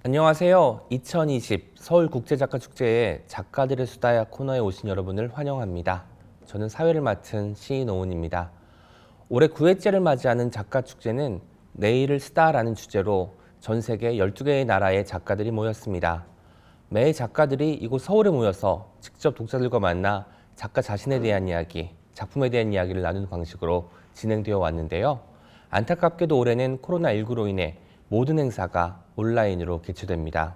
안녕하세요. 2020 서울국제작가축제의 작가들의 수다야 코너에 오신 여러분을 환영합니다. 저는 사회를 맡은 시인 오은입니다. 올해 9회째를 맞이하는 작가축제는 내일을 쓰다라는 주제로 전 세계 12개의 나라의 작가들이 모였습니다. 매 작가들이 이곳 서울에 모여서 직접 독자들과 만나 작가 자신에 대한 이야기, 작품에 대한 이야기를 나누는 방식으로 진행되어 왔는데요. 안타깝게도 올해는 코로나19로 인해 모든 행사가 온라인으로 개최됩니다.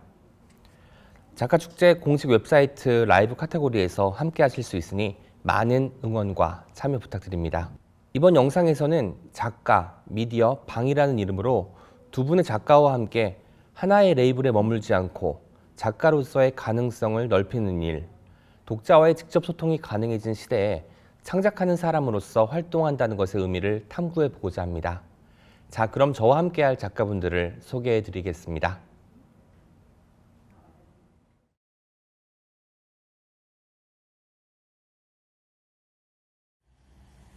작가축제 공식 웹사이트 라이브 카테고리에서 함께 하실 수 있으니 많은 응원과 참여 부탁드립니다. 이번 영상에서는 작가, 미디어, 방이라는 이름으로 두 분의 작가와 함께 하나의 레이블에 머물지 않고 작가로서의 가능성을 넓히는 일, 독자와의 직접 소통이 가능해진 시대에 창작하는 사람으로서 활동한다는 것의 의미를 탐구해 보고자 합니다. 자, 그럼 저와 함께할 작가분들을 소개해 드리겠습니다.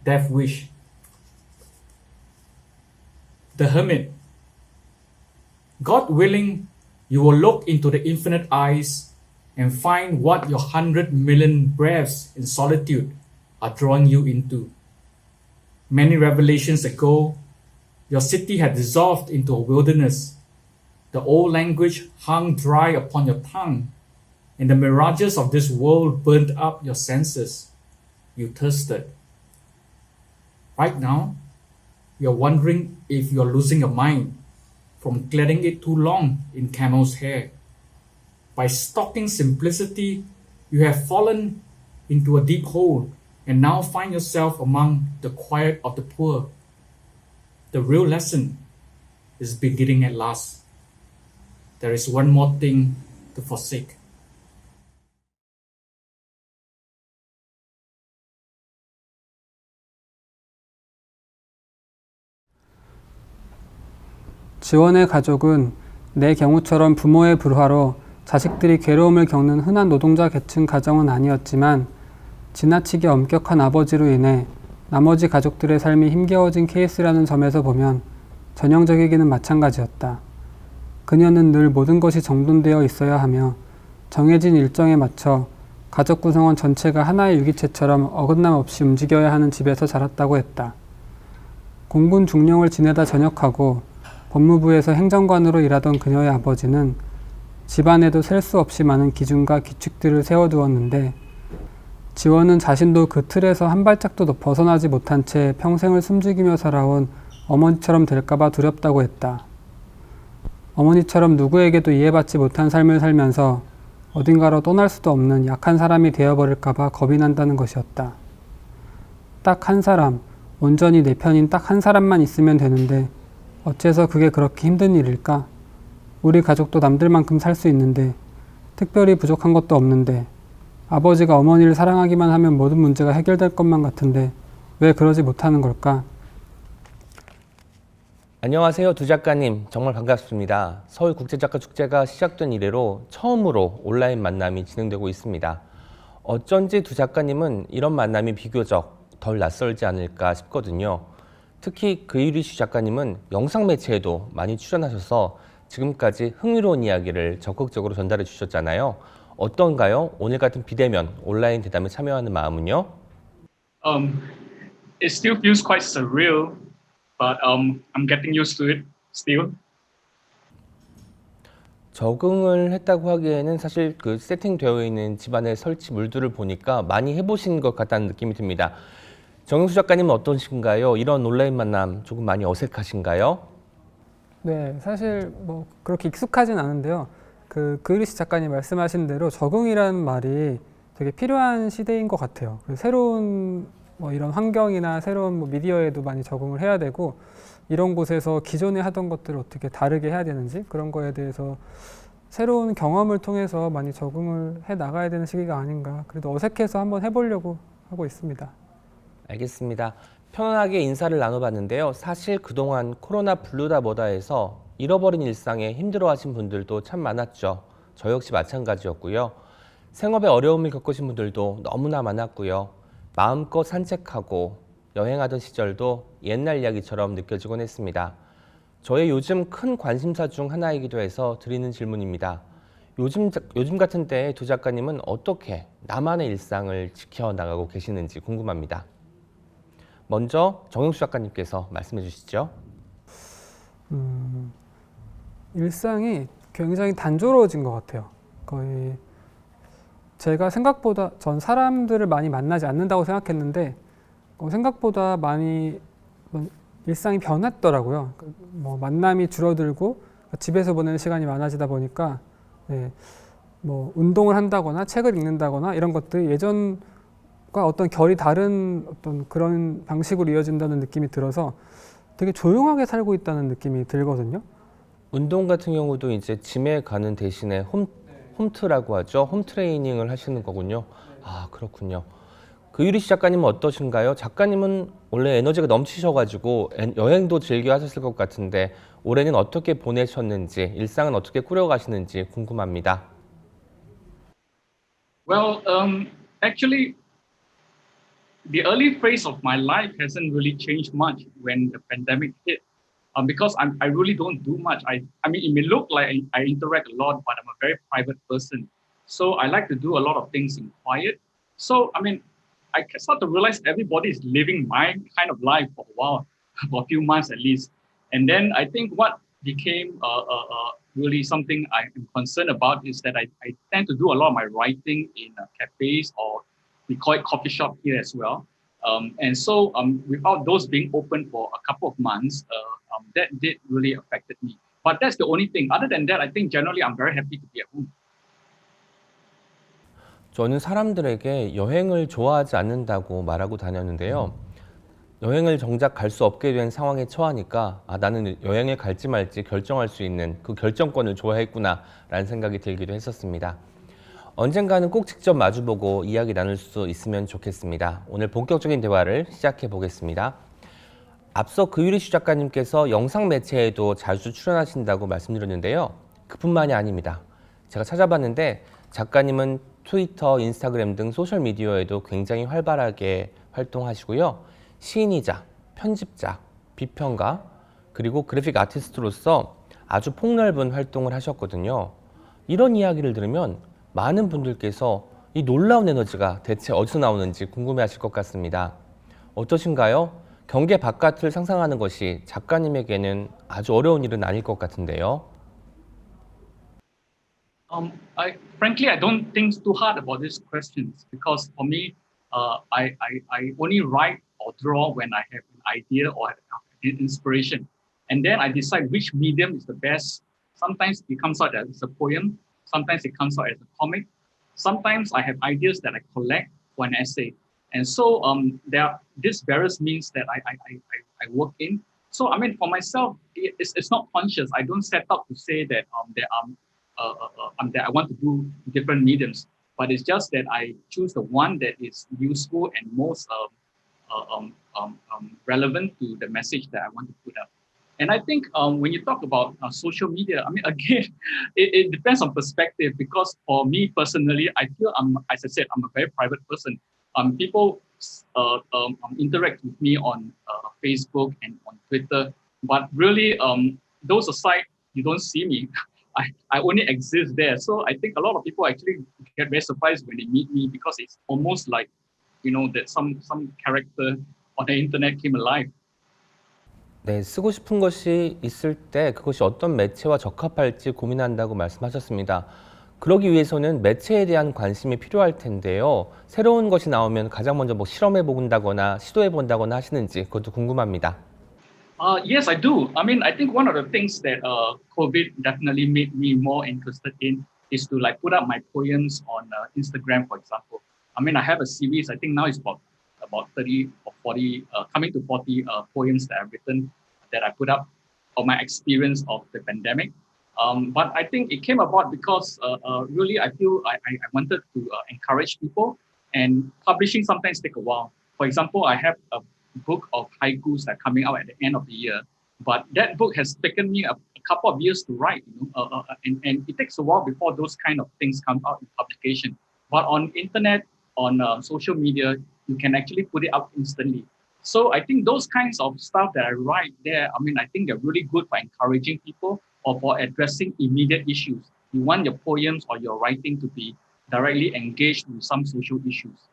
Death Wish. The Hermit. God willing, you will look into the infinite eyes and find what your 100 million breaths in solitude are drawing you into. Many revelations ago, your city had dissolved into a wilderness. The old language hung dry upon your tongue, and the mirages of this world burned up your senses. You thirsted. Right now, you're wondering if you're losing your mind from gladding it too long in camel's hair. By stalking simplicity, you have fallen into a deep hole and now find yourself among the quiet of the poor. The real lesson is beginning at last. There is one more thing to forsake. 지원의 가족은 내 경우처럼 부모의 불화로 자식들이 괴로움을 겪는 흔한 노동자 계층 가정은 아니었지만 지나치게 엄격한 아버지로 인해 나머지 가족들의 삶이 힘겨워진 케이스라는 점에서 보면 전형적이기는 마찬가지였다. 그녀는 늘 모든 것이 정돈되어 있어야 하며 정해진 일정에 맞춰 가족 구성원 전체가 하나의 유기체처럼 어긋남 없이 움직여야 하는 집에서 자랐다고 했다. 공군 중령을 지내다 전역하고 법무부에서 행정관으로 일하던 그녀의 아버지는 집안에도 셀 수 없이 많은 기준과 규칙들을 세워두었는데 지원은 자신도 그 틀에서 한 발짝도 벗어나지 못한 채 평생을 숨죽이며 살아온 어머니처럼 될까봐 두렵다고 했다. 어머니처럼 누구에게도 이해받지 못한 삶을 살면서 어딘가로 떠날 수도 없는 약한 사람이 되어버릴까봐 겁이 난다는 것이었다. 딱 한 사람, 온전히 내 편인 딱 한 사람만 있으면 되는데 어째서 그게 그렇게 힘든 일일까? 우리 가족도 남들만큼 살 수 있는데 특별히 부족한 것도 없는데 아버지가 어머니를 사랑하기만 하면 모든 문제가 해결될 것만 같은데 왜 그러지 못하는 걸까? 안녕하세요, 두 작가님. 정말 반갑습니다. 서울국제작가축제가 시작된 이래로 처음으로 온라인 만남이 진행되고 있습니다. 어쩐지 두 작가님은 이런 만남이 비교적 덜 낯설지 않을까 싶거든요. 특히 그유리슈 작가님은 영상 매체에도 많이 출연하셔서 지금까지 흥미로운 이야기를 적극적으로 전달해 주셨잖아요. 어떤가요? 오늘 같은 비대면 온라인 대담에 참여하는 마음은요? It still feels quite surreal, but I'm getting used to it still. 적응을 했다고 하기에는 사실 그 세팅되어 있는 집안의 설치 물들을 보니까 많이 해보신 것 같다는 느낌이 듭니다. 정영수 작가님은 어떠신가요? 이런 온라인 만남 조금 많이 어색하신가요? 네, 사실 뭐 그렇게 익숙하진 않은데요. 그유리슈 작가님 말씀하신 대로 적응이라는 말이 되게 필요한 시대인 것 같아요. 새로운 뭐 이런 환경이나 새로운 뭐 미디어에도 많이 적응을 해야 되고 이런 곳에서 기존에 하던 것들을 어떻게 다르게 해야 되는지 그런 거에 대해서 새로운 경험을 통해서 많이 적응을 해 나가야 되는 시기가 아닌가. 그래도 어색해서 한번 해보려고 하고 있습니다. 알겠습니다. 편안하게 인사를 나눠봤는데요. 사실 그동안 코로나 블루다 뭐다 해서 잃어버린 일상에 힘들어하신 분들도 참 많았죠. 저 역시 마찬가지였고요. 생업에 어려움을 겪으신 분들도 너무나 많았고요. 마음껏 산책하고 여행하던 시절도 옛날 이야기처럼 느껴지곤 했습니다. 저의 요즘 큰 관심사 중 하나이기도 해서 드리는 질문입니다. 요즘 같은 때에 두 작가님은 어떻게 나만의 일상을 지켜나가고 계시는지 궁금합니다. 먼저 정용수 작가님께서 말씀해 주시죠. 일상이 굉장히 단조로워진 것 같아요. 거의 제가 생각보다 전 사람들을 많이 만나지 않는다고 생각했는데 생각보다 많이 일상이 변했더라고요. 뭐 만남이 줄어들고 집에서 보내는 시간이 많아지다 보니까 뭐 운동을 한다거나 책을 읽는다거나 이런 것들이 예전과 어떤 결이 다른 어떤 그런 방식으로 이어진다는 느낌이 들어서 되게 조용하게 살고 있다는 느낌이 들거든요. 운동 같은 경우도 이제 짐에 가는 대신에 홈트라고 하죠. 홈 트레이닝을 하시는 거군요. 아, 그렇군요. 그 유리 씨 작가님은 어떠신가요? 작가님은 원래 에너지가 넘치셔가지고 여행도 즐겨 하셨을 것 같은데 올해는 어떻게 보내셨는지, 일상은 어떻게 꾸려가시는지 궁금합니다. Well, actually, the early phase of my life hasn't really changed much when the pandemic hit. Because I really don't do much. I mean, it may look like I interact a lot, but I'm a very private person. So I like to do a lot of things in quiet. So, I mean, I start to realize everybody is living my kind of life for a while, for a few months at least. And then I think what became really something I am concerned about is that I tend to do a lot of my writing in cafes, or we call it coffee shop here as well. And so without those being open for a couple of months, that did really affected me. But that's the only thing. Other than that, I think generally I'm very happy to be at home. 저는 사람들에게 여행을 좋아하지 않는다고 말하고 다녔는데요. 여행을 정작 갈 수 없게 된 상황에 처하니까 나는 여행을 갈지 말지 결정할 수 있는 그 결정권을 좋아했구나라는 생각이 들기도 했었습니다. 언젠가는 꼭 직접 마주보고 이야기 나눌 수 있으면 좋겠습니다. 오늘 본격적인 대화를 시작해 보겠습니다. 앞서 그유리 씨 작가님께서 영상 매체에도 자주 출연하신다고 말씀드렸는데요. 그뿐만이 아닙니다. 제가 찾아봤는데 작가님은 트위터, 인스타그램 등 소셜미디어에도 굉장히 활발하게 활동하시고요. 시인이자 편집자, 비평가, 그리고 그래픽 아티스트로서 아주 폭넓은 활동을 하셨거든요. 이런 이야기를 들으면 많은 분들께서 이 놀라운 에너지가 대체 어디서 나오는지 궁금해하실 것 같습니다. 어떠신가요? 경계 바깥을 상상하는 것이 작가님에게는 아주 어려운 일은 아닐 것 같은데요. Frankly, I don't think too hard about these questions because for me, I only write or draw when I have an idea or an inspiration. And then I decide which medium is the best. Sometimes it comes out as a poem. Sometimes it comes out as a comic. Sometimes I have ideas that I collect for an essay. And so this various means that I work in. So, I mean, for myself, it's not conscious. I don't set up to say that that I want to do different mediums, but it's just that I choose the one that is useful and most relevant to the message that I want to put up. And I think when you talk about social media, I mean, again, it depends on perspective because for me personally, I feel as I said, I'm a very private person. People interact with me on Facebook and on Twitter, but really, those aside, you don't see me. I only exist there. So I think a lot of people actually get very surprised when they meet me because it's almost like, that some character on the internet came alive. 네, 쓰고 싶은 것이 있을 때 그것이 어떤 매체와 적합할지 고민한다고 말씀하셨습니다. 그러기 위해서는 매체에 대한 관심이 필요할 텐데요. 새로운 것이 나오면 가장 먼저 실험해 본다거나 시도해 본다거나 하시는지 그것도 궁금합니다. Yes, I do. I mean, I think one of the things that COVID definitely made me more interested in is to put up my poems on Instagram, for example. I mean, I have a series. I think now it's about 30 or 40, coming to 40 poems that I've written that I put up of my experience of the pandemic. But I think it came about because really I feel I wanted to encourage people, and publishing sometimes take a while. For example, I have a book of haikus that are coming out at the end of the year, but that book has taken me a couple of years to write, and it takes a while before those kind of things come out in publication. But on internet, on social media, you can actually put it out instantly. So I think those kinds of stuff that I write there, I mean, I think they're really good for encouraging people or for addressing immediate issues. You want your poems or your writing to be directly engaged with some social issues.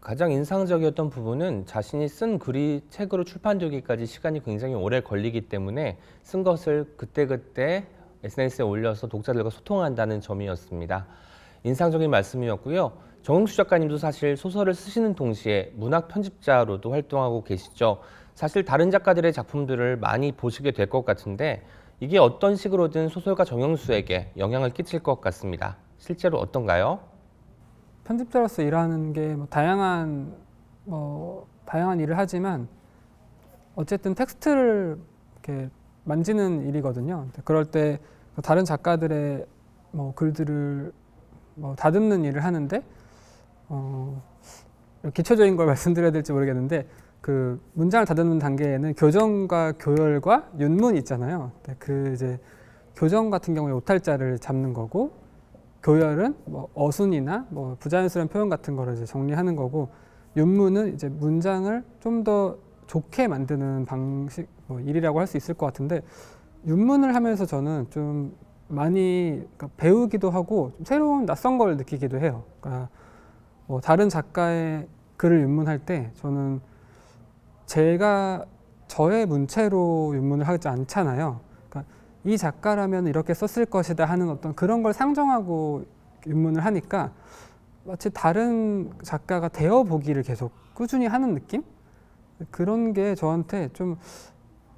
가장 인상적이었던 부분은 자신이 쓴 글이 책으로 출판되기까지 시간이 굉장히 오래 걸리기 때문에 쓴 것을 그때그때 SNS에 올려서 독자들과 소통한다는 점이었습니다. 인상적인 말씀이었고요. 정응수 작가님도 사실 소설을 쓰시는 동시에 문학 편집자로도 활동하고 계시죠. 사실 다른 작가들의 작품들을 많이 보시게 될 것 같은데 이게 어떤 식으로든 소설가 정영수에게 영향을 끼칠 것 같습니다. 실제로 어떤가요? 편집자로서 일하는 게 다양한 일을 하지만 어쨌든 텍스트를 이렇게 만지는 일이거든요. 그럴 때 다른 작가들의 글들을 다듬는 일을 하는데 기초적인 걸 말씀드려야 될지 모르겠는데 그 문장을 다듬는 단계에는 교정과 교열과 윤문이 있잖아요. 그 이제 교정 같은 경우에 오탈자를 잡는 거고 교열은 어순이나 부자연스러운 표현 같은 거를 이제 정리하는 거고 윤문은 이제 문장을 좀 더 좋게 만드는 방식 일이라고 할 수 있을 것 같은데 윤문을 하면서 저는 좀 많이 배우기도 하고 좀 새로운 낯선 걸 느끼기도 해요. 그러니까 다른 작가의 글을 윤문할 때 저는 제가 저의 문체로 윤문을 하지 않잖아요. 그러니까 이 작가라면 이렇게 썼을 것이다 하는 어떤 그런 걸 상정하고 윤문을 하니까 마치 다른 작가가 되어 보기를 계속 꾸준히 하는 느낌? 그런 게 저한테 좀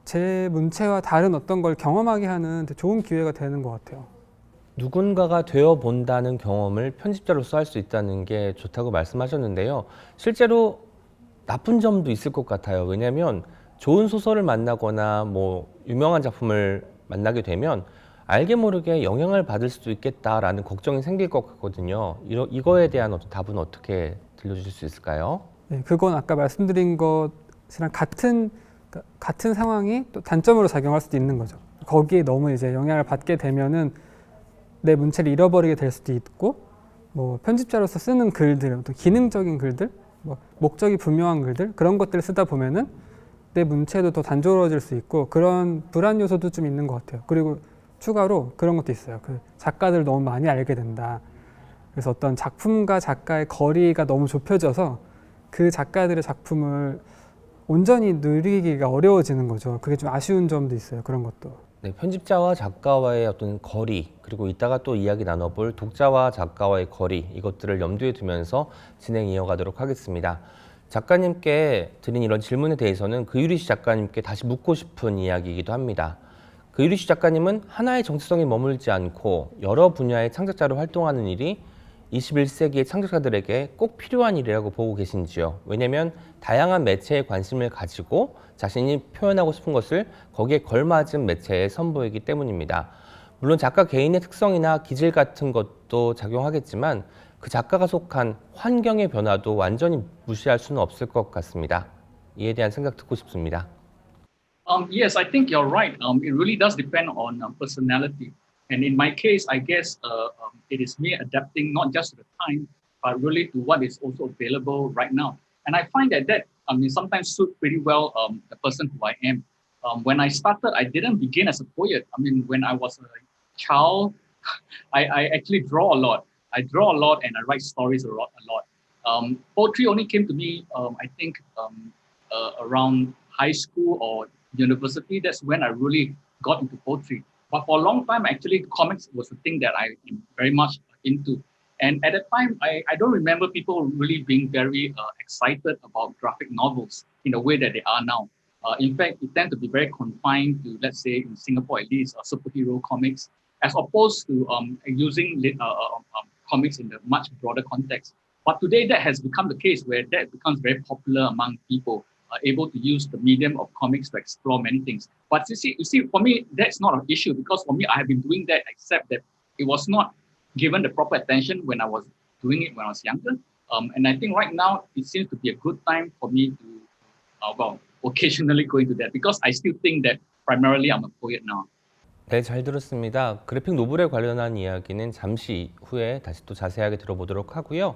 제 문체와 다른 어떤 걸 경험하게 하는 좋은 기회가 되는 것 같아요. 누군가가 되어 본다는 경험을 편집자로서 할 수 있다는 게 좋다고 말씀하셨는데요. 실제로 나쁜 점도 있을 것 같아요. 왜냐하면 좋은 소설을 만나거나 유명한 작품을 만나게 되면 알게 모르게 영향을 받을 수도 있겠다라는 걱정이 생길 것 같거든요. 이거에 대한 답은 어떻게 들려주실 수 있을까요? 네, 그건 아까 말씀드린 것이랑 같은 상황이 또 단점으로 작용할 수도 있는 거죠. 거기에 너무 이제 영향을 받게 되면은 내 문체를 잃어버리게 될 수도 있고, 편집자로서 쓰는 글들, 또 기능적인 글들, 목적이 분명한 글들 그런 것들을 쓰다 보면은 내 문체도 더 단조로워질 수 있고 그런 불안 요소도 좀 있는 것 같아요. 그리고 추가로 그런 것도 있어요. 그 작가들을 너무 많이 알게 된다. 그래서 어떤 작품과 작가의 거리가 너무 좁혀져서 그 작가들의 작품을 온전히 누리기가 어려워지는 거죠. 그게 좀 아쉬운 점도 있어요. 그런 것도. 네, 편집자와 작가와의 어떤 거리, 그리고 이따가 또 이야기 나눠볼 독자와 작가와의 거리, 이것들을 염두에 두면서 진행 이어가도록 하겠습니다. 작가님께 드린 이런 질문에 대해서는 그유리 씨 작가님께 다시 묻고 싶은 이야기이기도 합니다. 그유리 씨 작가님은 하나의 정체성에 머물지 않고 여러 분야의 창작자로 활동하는 일이 21세기의 창작자들에게 꼭 필요한 일이라고 보고 계신지요? 왜냐하면 다양한 매체에 관심을 가지고 자신이 표현하고 싶은 것을 거기에 걸맞은 매체에 선보이기 때문입니다. 물론 작가 개인의 특성이나 기질 같은 것도 작용하겠지만 그 작가가 속한 환경의 변화도 완전히 무시할 수는 없을 것 같습니다. 이에 대한 생각 듣고 싶습니다. Yes, I think you're right. It really does depend on personality. And in my case, I guess it is me adapting not just to the time, but really to what is also available right now. And I find that sometimes suit pretty well the person who I am. When I started, I didn't begin as a poet. When I was a child, I actually draw a lot. I draw a lot and I write stories a lot. Poetry only came to me, I think, around high school or university. That's when I really got into poetry. But for a long time, actually, comics was the thing that I am very much into. And at that time, I don't remember people really being very excited about graphic novels in the way that they are now. In fact, it tend to be very confined to, let's say, in Singapore at least, superhero comics, as opposed to using comics in the much broader context. But today, that has become the case where that becomes very popular among people. Able to use the medium of comics to explore many things. But you see, for me, that's not an issue because for me, I have been doing that, except that it was not given the proper attention when I was doing it when I was younger. And I think right now, it seems to be a good time for me to, occasionally go into that because I still think that primarily I'm a poet now. 네, 잘 들었습니다. 그래픽 노블에 관련한 이야기는 잠시 후에 다시 또 자세하게 들어보도록 하고요.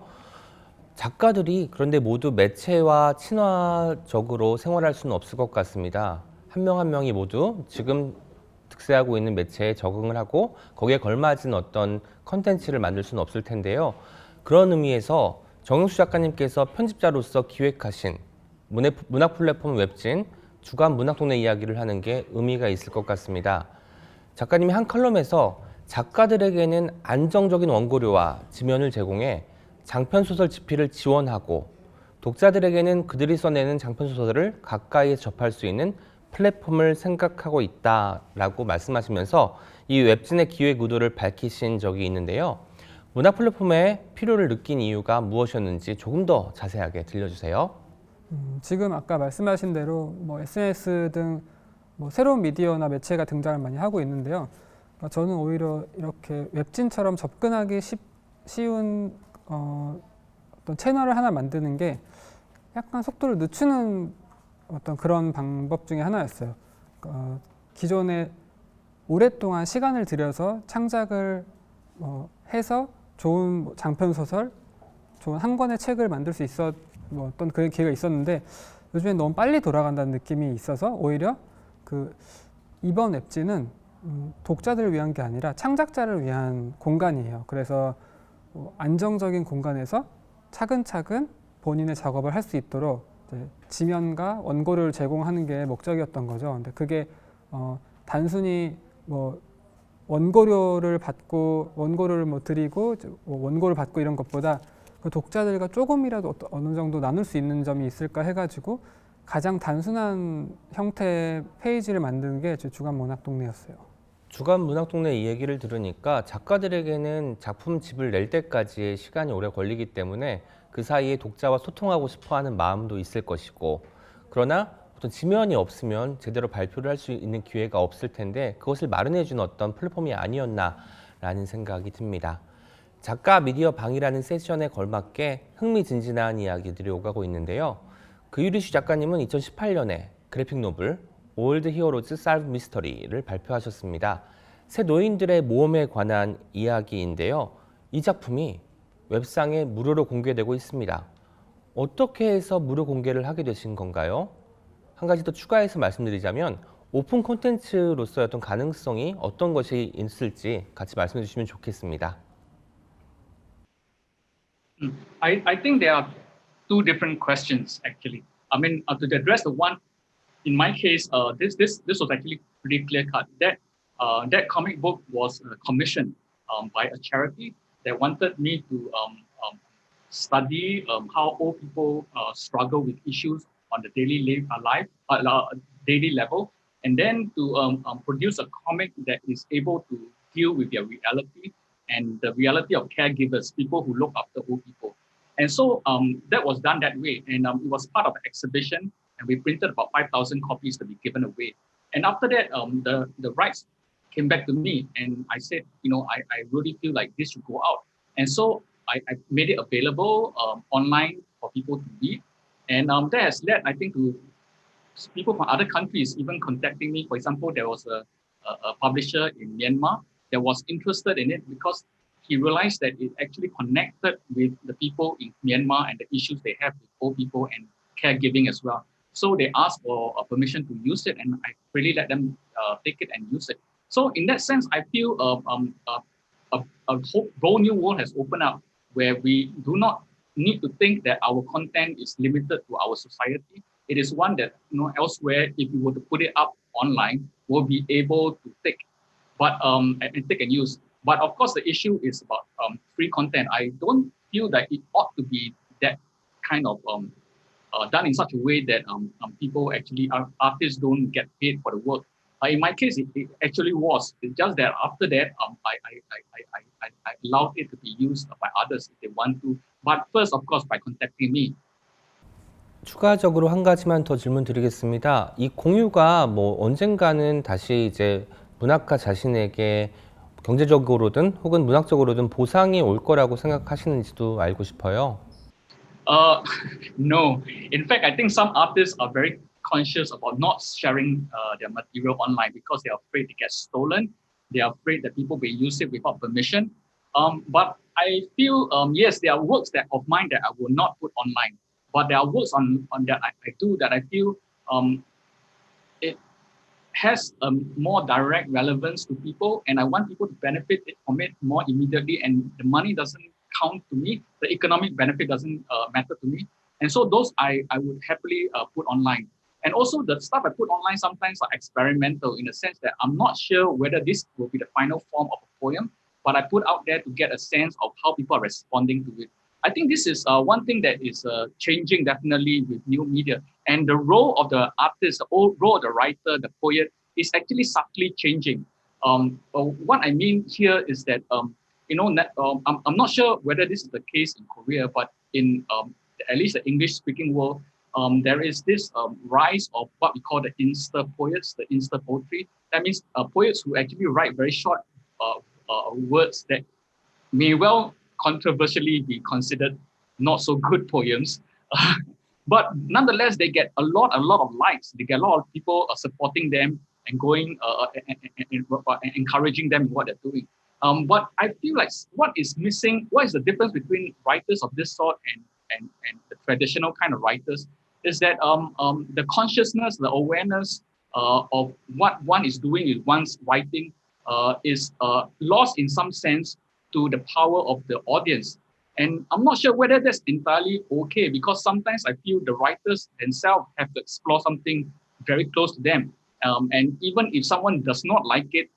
작가들이 그런데 모두 매체와 친화적으로 생활할 수는 없을 것 같습니다. 한 명 한 명이 모두 지금 득세하고 있는 매체에 적응을 하고 거기에 걸맞은 어떤 컨텐츠를 만들 수는 없을 텐데요. 그런 의미에서 정용수 작가님께서 편집자로서 기획하신 문학 플랫폼 웹진 주간 문학동네 이야기를 하는 게 의미가 있을 것 같습니다. 작가님이 한 칼럼에서 작가들에게는 안정적인 원고료와 지면을 제공해 장편소설 집필을 지원하고 독자들에게는 그들이 써내는 장편소설을 가까이 접할 수 있는 플랫폼을 생각하고 있다라고 말씀하시면서 이 웹진의 기획 의도를 밝히신 적이 있는데요. 문학 플랫폼의 필요를 느낀 이유가 무엇이었는지 조금 더 자세하게 들려주세요. 지금 아까 말씀하신 대로 뭐 SNS 등 뭐 새로운 미디어나 매체가 등장을 많이 하고 있는데요. 저는 오히려 이렇게 웹진처럼 접근하기 쉬운 어떤 채널을 하나 만드는 게 약간 속도를 늦추는 어떤 그런 방법 중에 하나였어요. 기존에 오랫동안 시간을 들여서 창작을 해서 좋은 장편 소설, 좋은 한 권의 책을 만들 수 있었 어떤 그런 기회가 있었는데 요즘엔 너무 빨리 돌아간다는 느낌이 있어서 오히려 이번 웹진은 독자들을 위한 게 아니라 창작자를 위한 공간이에요. 그래서 안정적인 공간에서 차근차근 본인의 작업을 할 수 있도록 지면과 원고를 제공하는 게 목적이었던 거죠. 근데 그게 단순히 뭐 원고료를 받고 원고를 드리고 원고를 받고 이런 것보다 그 독자들과 조금이라도 어느 정도 나눌 수 있는 점이 있을까 해가지고 가장 단순한 형태의 페이지를 만드는 게 주간 문학동네였어요. 주간 문학동네 이 얘기를 들으니까 작가들에게는 작품집을 낼 때까지의 시간이 오래 걸리기 때문에 그 사이에 독자와 소통하고 싶어하는 마음도 있을 것이고, 그러나 어떤 지면이 없으면 제대로 발표를 할 수 있는 기회가 없을 텐데 그것을 마련해주는 어떤 플랫폼이 아니었나라는 생각이 듭니다. 작가 미디어 방이라는 세션에 걸맞게 흥미진진한 이야기들이 오가고 있는데요. 그유리슈 작가님은 2018년에 그래픽 노블 올드 히어로즈 살브 미스터리를 발표하셨습니다. 새 노인들의 모험에 관한 이야기인데요. 이 작품이 웹상에 무료로 공개되고 있습니다. 어떻게 해서 무료 공개를 하게 되신 건가요? 한 가지 더 추가해서 말씀드리자면 오픈 콘텐츠로서의 어떤 가능성이 어떤 것이 있을지 같이 말씀해 주시면 좋겠습니다. I think there are two different questions actually. I mean, to address the one, in my case, this was actually pretty clear cut. That comic book was commissioned by a charity that wanted me to study how old people struggle with issues on the daily level, and then to produce a comic that is able to deal with their reality and the reality of caregivers, people who look after old people. And so that was done that way. And it was part of the exhibition. And we printed about 5,000 copies to be given away. And after that, the rights came back to me. And I said, I really feel like this should go out. And so I made it available online for people to read. And that has led, I think, to people from other countries even contacting me. For example, there was a publisher in Myanmar that was interested in it because he realized that it actually connected with the people in Myanmar and the issues they have with old people and caregiving as well. So they asked for permission to use it, and I really let them take it and use it. So in that sense, I feel a whole new world has opened up where we do not need to think that our content is limited to our society. It is one that elsewhere, if you were to put it up online, will be able to take, and take and use. But of course, the issue is about free content. I don't feel that it ought to be that kind of done in such a way that people actually, artists don't get paid for the work. In my case, it actually was. It's just that after that, I allowed it to be used by others if they want to. But first, of course, by contacting me. 추가적으로 한 가지만 더 질문 드리겠습니다. 이 공유가 언젠가는 다시 이제 문학가 자신에게 경제적으로든 혹은 문학적으로든 보상이 올 거라고 생각하시는지도 알고 싶어요. No. In fact, I think some artists are very conscious about not sharing their material online because they are afraid it gets stolen. They are afraid that people will use it without permission. But I feel yes, there are works that of mine that I will not put online, but there are works on that I do that I feel it has a more direct relevance to people, and I want people to benefit from it more immediately. And the money doesn't count to me; the economic benefit doesn't matter to me. And so those I would happily put online. And also the stuff I put online sometimes are experimental in the sense that I'm not sure whether this will be the final form of a poem, but I put out there to get a sense of how people are responding to it. I think this is one thing that is changing definitely with new media. And the role of the artist, the role of the writer, the poet is actually subtly changing. What I mean here is that, I'm not sure whether this is the case in Korea, but in at least the English-speaking world, there is this rise of what we call the Insta poets, the Insta poetry. That means poets who actually write very short words that may well controversially be considered not so good poems. But nonetheless, they get a lot of likes. They get a lot of people supporting them and going and encouraging them in what they're doing. But I feel like what is missing, what is the difference between writers of this sort and the traditional kind of writers, is that the consciousness, the awareness of what one is doing with one's writing is lost in some sense to the power of the audience. And I'm not sure whether that's entirely okay, because sometimes I feel the writers themselves have to explore something very close to them. And even if someone does not like it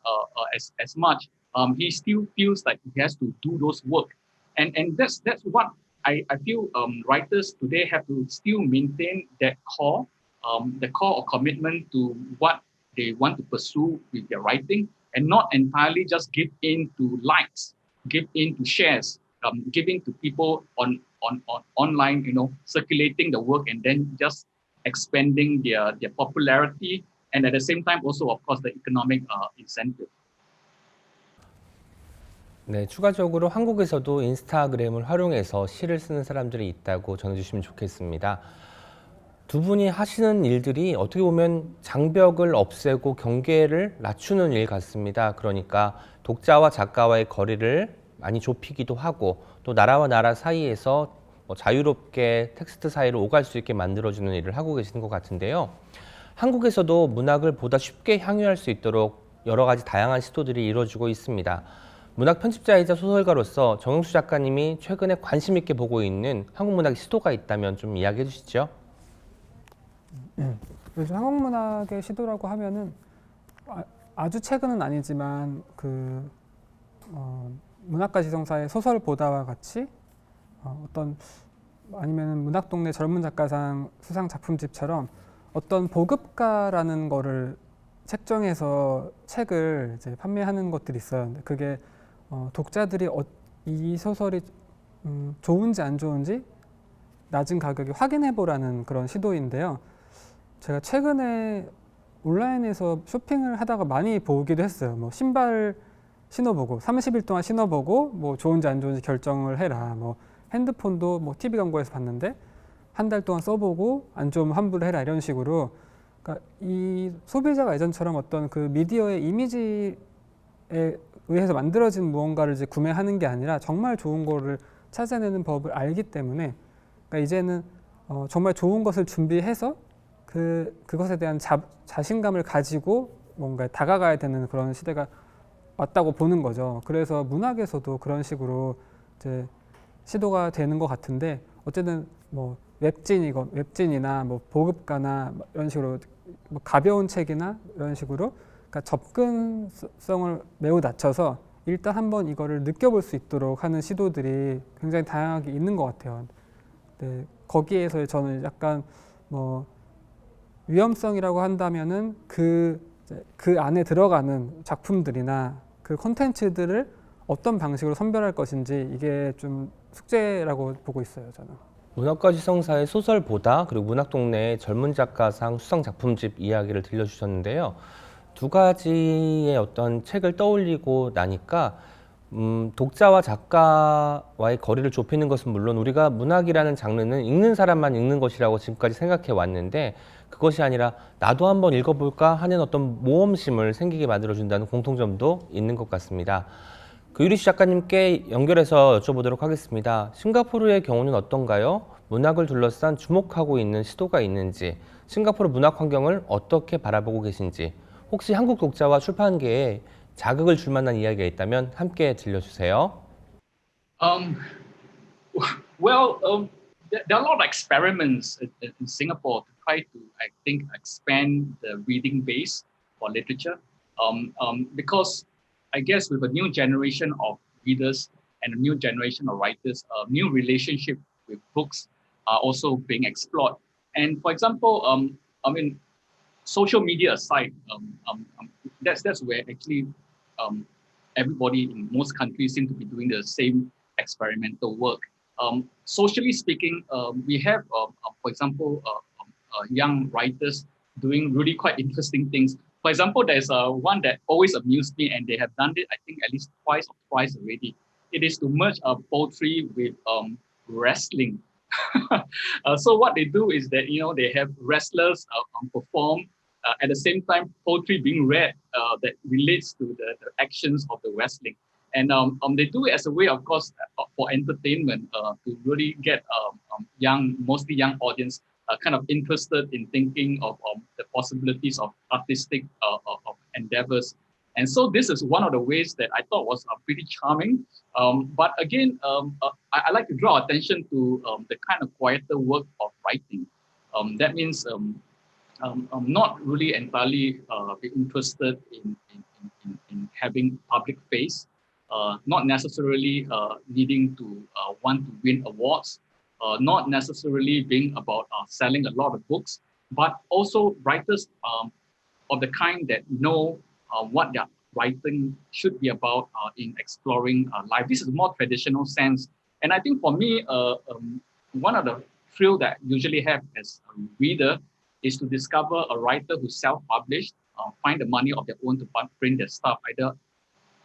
as much, he still feels like he has to do those work. And that's what I feel writers today have to still maintain that core, the core of commitment to what they want to pursue with their writing, and not entirely just give in to likes, give in to shares, giving to people on online, circulating the work and then just expanding their popularity, and at the same time also, of course, the economic incentive. 네, 추가적으로 한국에서도 인스타그램을 활용해서 시를 쓰는 사람들이 있다고 전해주시면 좋겠습니다. 두 분이 하시는 일들이 어떻게 보면 장벽을 없애고 경계를 낮추는 일 같습니다. 그러니까 독자와 작가와의 거리를 많이 좁히기도 하고, 또 나라와 나라 사이에서 자유롭게 텍스트 사이를 오갈 수 있게 만들어주는 일을 하고 계시는 것 같은데요. 한국에서도 문학을 보다 쉽게 향유할 수 있도록 여러 가지 다양한 시도들이 이루어지고 있습니다. 문학 편집자이자 소설가로서 정영수 작가님이 최근에 관심 있게 보고 있는 한국 문학의 시도가 있다면 좀 이야기해 주시죠. 요즘 한국 문학의 시도라고 하면은 아주 최근은 아니지만 문학가 지성사의 소설 보다와 같이 어떤 아니면 문학동네 젊은 작가상 수상 작품집처럼 어떤 보급가라는 거를 책정해서 책을 이제 판매하는 것들이 있어요. 근데 그게 독자들이 이 소설이 좋은지 안 좋은지 낮은 가격에 확인해 보라는 그런 시도인데요. 제가 최근에 온라인에서 쇼핑을 하다가 많이 보기도 했어요. 뭐 신발 신어보고 30일 동안 신어보고 뭐 좋은지 안 좋은지 결정을 해라. 뭐 핸드폰도 뭐 TV 광고에서 봤는데 한 달 동안 써보고 안 좋으면 환불을 해라, 이런 식으로. 그러니까 이 소비자가 예전처럼 어떤 그 미디어의 이미지에 의해서 만들어진 무언가를 이제 구매하는 게 아니라 정말 좋은 거를 찾아내는 법을 알기 때문에, 그러니까 이제는 정말 좋은 것을 준비해서 그것에 대한 자신감을 가지고 뭔가 다가가야 되는 그런 시대가 왔다고 보는 거죠. 그래서 문학에서도 그런 식으로 이제 시도가 되는 것 같은데, 어쨌든 뭐 웹진이나 뭐 보급가나 이런 식으로 뭐 가벼운 책이나 이런 식으로, 그러니까 접근성을 매우 낮춰서 일단 한번 이거를 느껴볼 수 있도록 하는 시도들이 굉장히 다양하게 있는 것 같아요. 네, 거기에서 저는 약간 뭐 위험성이라고 한다면은 그 안에 들어가는 작품들이나 그 콘텐츠들을 어떤 방식으로 선별할 것인지, 이게 좀 숙제라고 보고 있어요, 저는. 문학과 지성사의 소설 보다, 그리고 문학동네의 젊은 작가상 수상 작품집 이야기를 들려주셨는데요. 두 가지의 어떤 책을 떠올리고 나니까 독자와 작가와의 거리를 좁히는 것은 물론, 우리가 문학이라는 장르는 읽는 사람만 읽는 것이라고 지금까지 생각해 왔는데, 그것이 아니라 나도 한번 읽어볼까 하는 어떤 모험심을 생기게 만들어준다는 공통점도 있는 것 같습니다. 그 유리 씨 작가님께 연결해서 여쭤보도록 하겠습니다. 싱가포르의 경우는 어떤가요? 문학을 둘러싼 주목하고 있는 시도가 있는지, 싱가포르 문학 환경을 어떻게 바라보고 계신지, 혹시 한국 독자와 출판계에 자극을 줄 만한 이야기가 있다면 함께 들려주세요. Um, well, there are a lot of experiments in Singapore to try to, I think, expand the reading base for literature. Because I guess with a new generation of readers and a new generation of writers, a new relationship with books are also being explored. And for example, I mean, social media aside, that's where actually everybody in most countries seem to be doing the same experimental work. Socially speaking, we have, for example, young writers doing really quite interesting things. For example, there's one that always amused me, and they have done it, I think, at least twice or thrice already. It is to merge poetry with wrestling. So what they do is that they have wrestlers perform at the same time poetry being read that relates to the actions of the wrestling. And they do it as a way, of course, for entertainment to really get mostly young audience kind of interested in thinking of the possibilities of artistic of endeavors. And so this is one of the ways that I thought was pretty charming. But again, I like to draw attention to the kind of quieter work of writing. That means not really entirely be interested in having public face, not necessarily needing to want to win awards, not necessarily being about selling a lot of books, but also writers of the kind that know what their writing should be about in exploring life. This is a more traditional sense. And I think for me, one of the thrill that I usually have as a reader is to discover a writer who self-published, find the money of their own to print their stuff, either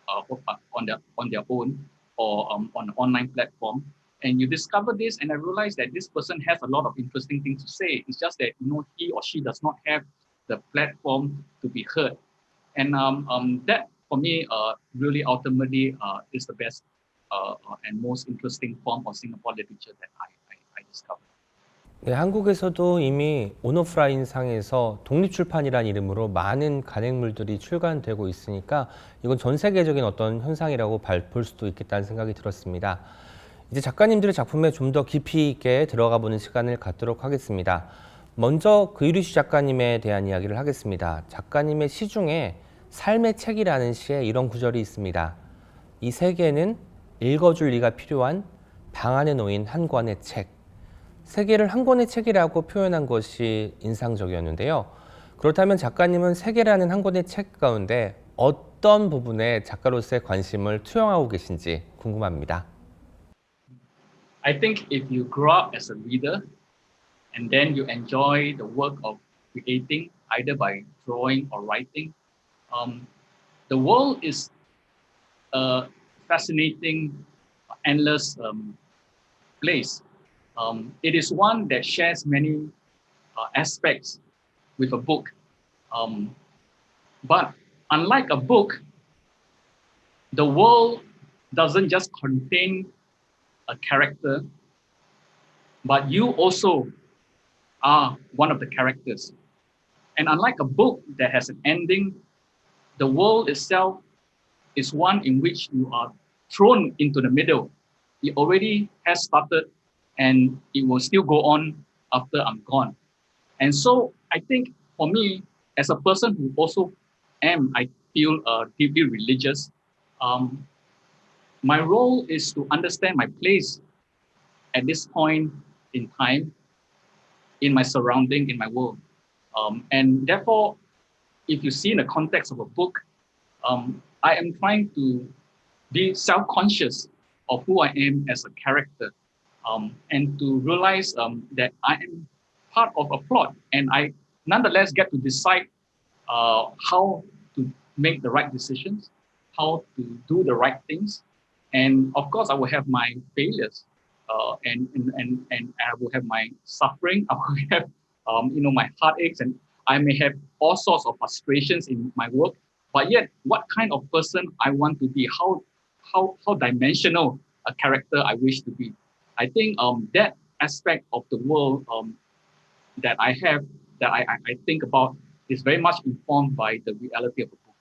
on their own or on an online platform. And you discover this, and I realize that this person has a lot of interesting things to say. It's just that he or she does not have the platform to be heard. And that for me really ultimately is the best and most interesting form of Singapore literature that I discovered. 네, 한국에서도 이미 온오프라인 상에서 독립출판이라는 이름으로 많은 간행물들이 출간되고 있으니까 이건 전 세계적인 어떤 현상이라고 볼 수도 있겠다는 생각이 들었습니다. 이제 작가님들의 작품에 좀 더 깊이 있게 들어가 보는 시간을 갖도록 하겠습니다. 먼저 그유리 씨 작가님에 대한 이야기를 하겠습니다. 작가님의 시 중에 삶의 책이라는 시에 이런 구절이 있습니다. 이 세계는 읽어줄 리가 필요한 방 안에 놓인 한 권의 책. 세계를 한 권의 책이라고 표현한 것이 인상적이었는데요. 그렇다면 작가님은 세계라는 한 권의 책 가운데 어떤 부분에 작가로서의 관심을 투영하고 계신지 궁금합니다. I think if you grow up as a reader and then you enjoy the work of creating, either by drawing or writing, the world is a fascinating, endless place. It is one that shares many aspects with a book. But unlike a book, the world doesn't just contain a character, but you also are one of the characters. And unlike a book that has an ending, the world itself is one in which you are thrown into the middle. It already has started and it will still go on after I'm gone. And so I think for me, as a person who also I feel deeply religious, my role is to understand my place at this point in time, in my surrounding, in my world. And therefore, if you see in the context of a book, I am trying to be self-conscious of who I am as a character, and to realize that I am part of a plot, and I nonetheless get to decide how to make the right decisions, how to do the right things. And of course, I will have my failures, and I will have my suffering. I will have, my heartaches, and I may have all sorts of frustrations in my work. But yet, what kind of person I want to be, how dimensional a character I wish to be. I think that aspect of the world that I have, that I think about, is very much informed by the reality of the book.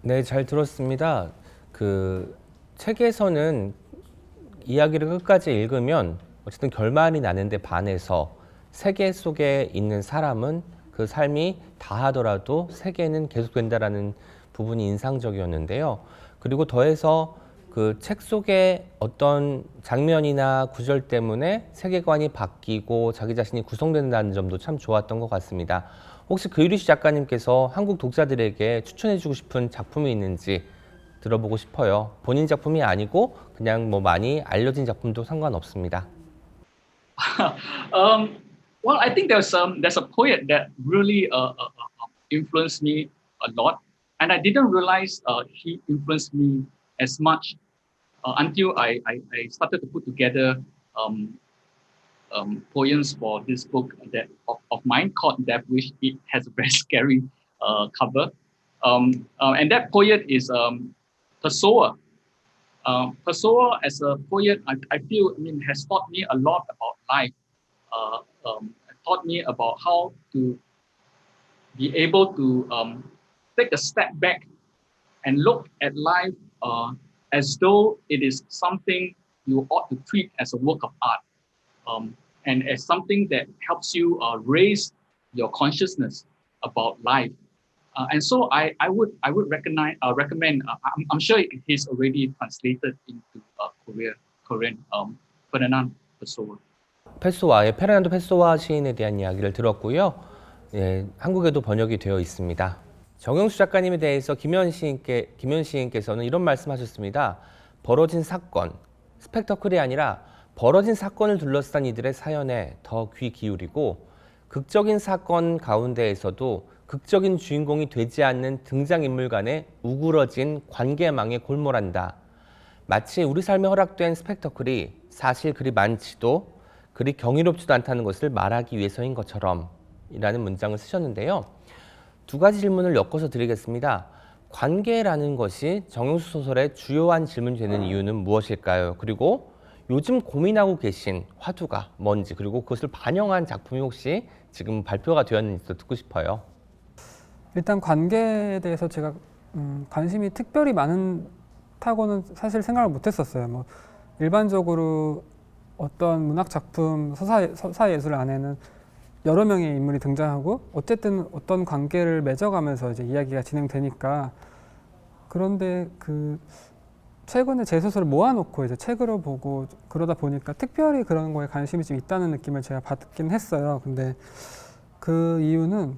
네, 잘 들었습니다. 그 책에서는 이야기를 끝까지 읽으면 어쨌든 결말이 나는데 반해서 세계 속에 있는 사람은 그 삶이 다하더라도 세계는 계속된다라는 부분이 인상적이었는데요. 그리고 더해서 그 책 속의 어떤 장면이나 구절 때문에 세계관이 바뀌고 자기 자신이 구성된다는 점도 참 좋았던 것 같습니다. 혹시 그유리씨 작가님께서 한국 독자들에게 추천해주고 싶은 작품이 있는지 들어보고 싶어요. 본인 작품이 아니고 그냥 뭐 많이 알려진 작품도 상관없습니다. Well, I think there's a poet that really influenced me a lot, and I didn't realize he influenced me as much until I started to put together poems for this book that of mine called Death Wish. It has a very scary cover, and that poet is Pessoa. Pessoa, as a poet, I feel, has taught me a lot about life. Taught me about how to be able to take a step back and look at life as though it is something you ought to treat as a work of art, and as something that helps you raise your consciousness about life. And so I would recommend. I'm sure he's already translated into Korean. Ferdinand Pessoa. 페소와의 페르난도 페소와 시인에 대한 이야기를 들었고요. 예, 한국에도 번역이 되어 있습니다. 정영수 작가님에 대해서 김현 시인께서는 이런 말씀하셨습니다. 벌어진 사건, 스펙터클이 아니라 벌어진 사건을 둘러싼 이들의 사연에 더 귀 기울이고 극적인 사건 가운데에서도 극적인 주인공이 되지 않는 등장인물 간의 우그러진 관계망에 골몰한다. 마치 우리 삶에 허락된 스펙터클이 사실 그리 많지도 그리 경이롭지도 않다는 것을 말하기 위해서인 것처럼 이라는 문장을 쓰셨는데요. 두 가지 질문을 엮어서 드리겠습니다. 관계라는 것이 정영수 소설의 주요한 질문이 되는 이유는 무엇일까요? 그리고 요즘 고민하고 계신 화두가 뭔지, 그리고 그것을 반영한 작품이 혹시 지금 발표가 되었는지도 듣고 싶어요. 일단 관계에 대해서 제가 관심이 특별히 많다고는 사실 생각을 못했었어요. 뭐 일반적으로 어떤 문학 작품, 서사 예술 안에는 여러 명의 인물이 등장하고 어쨌든 어떤 관계를 맺어가면서 이제 이야기가 진행되니까. 그런데 그 최근에 제 소설을 모아놓고 이제 책으로 보고 그러다 보니까 특별히 그런 거에 관심이 좀 있다는 느낌을 제가 받긴 했어요. 근데 그 이유는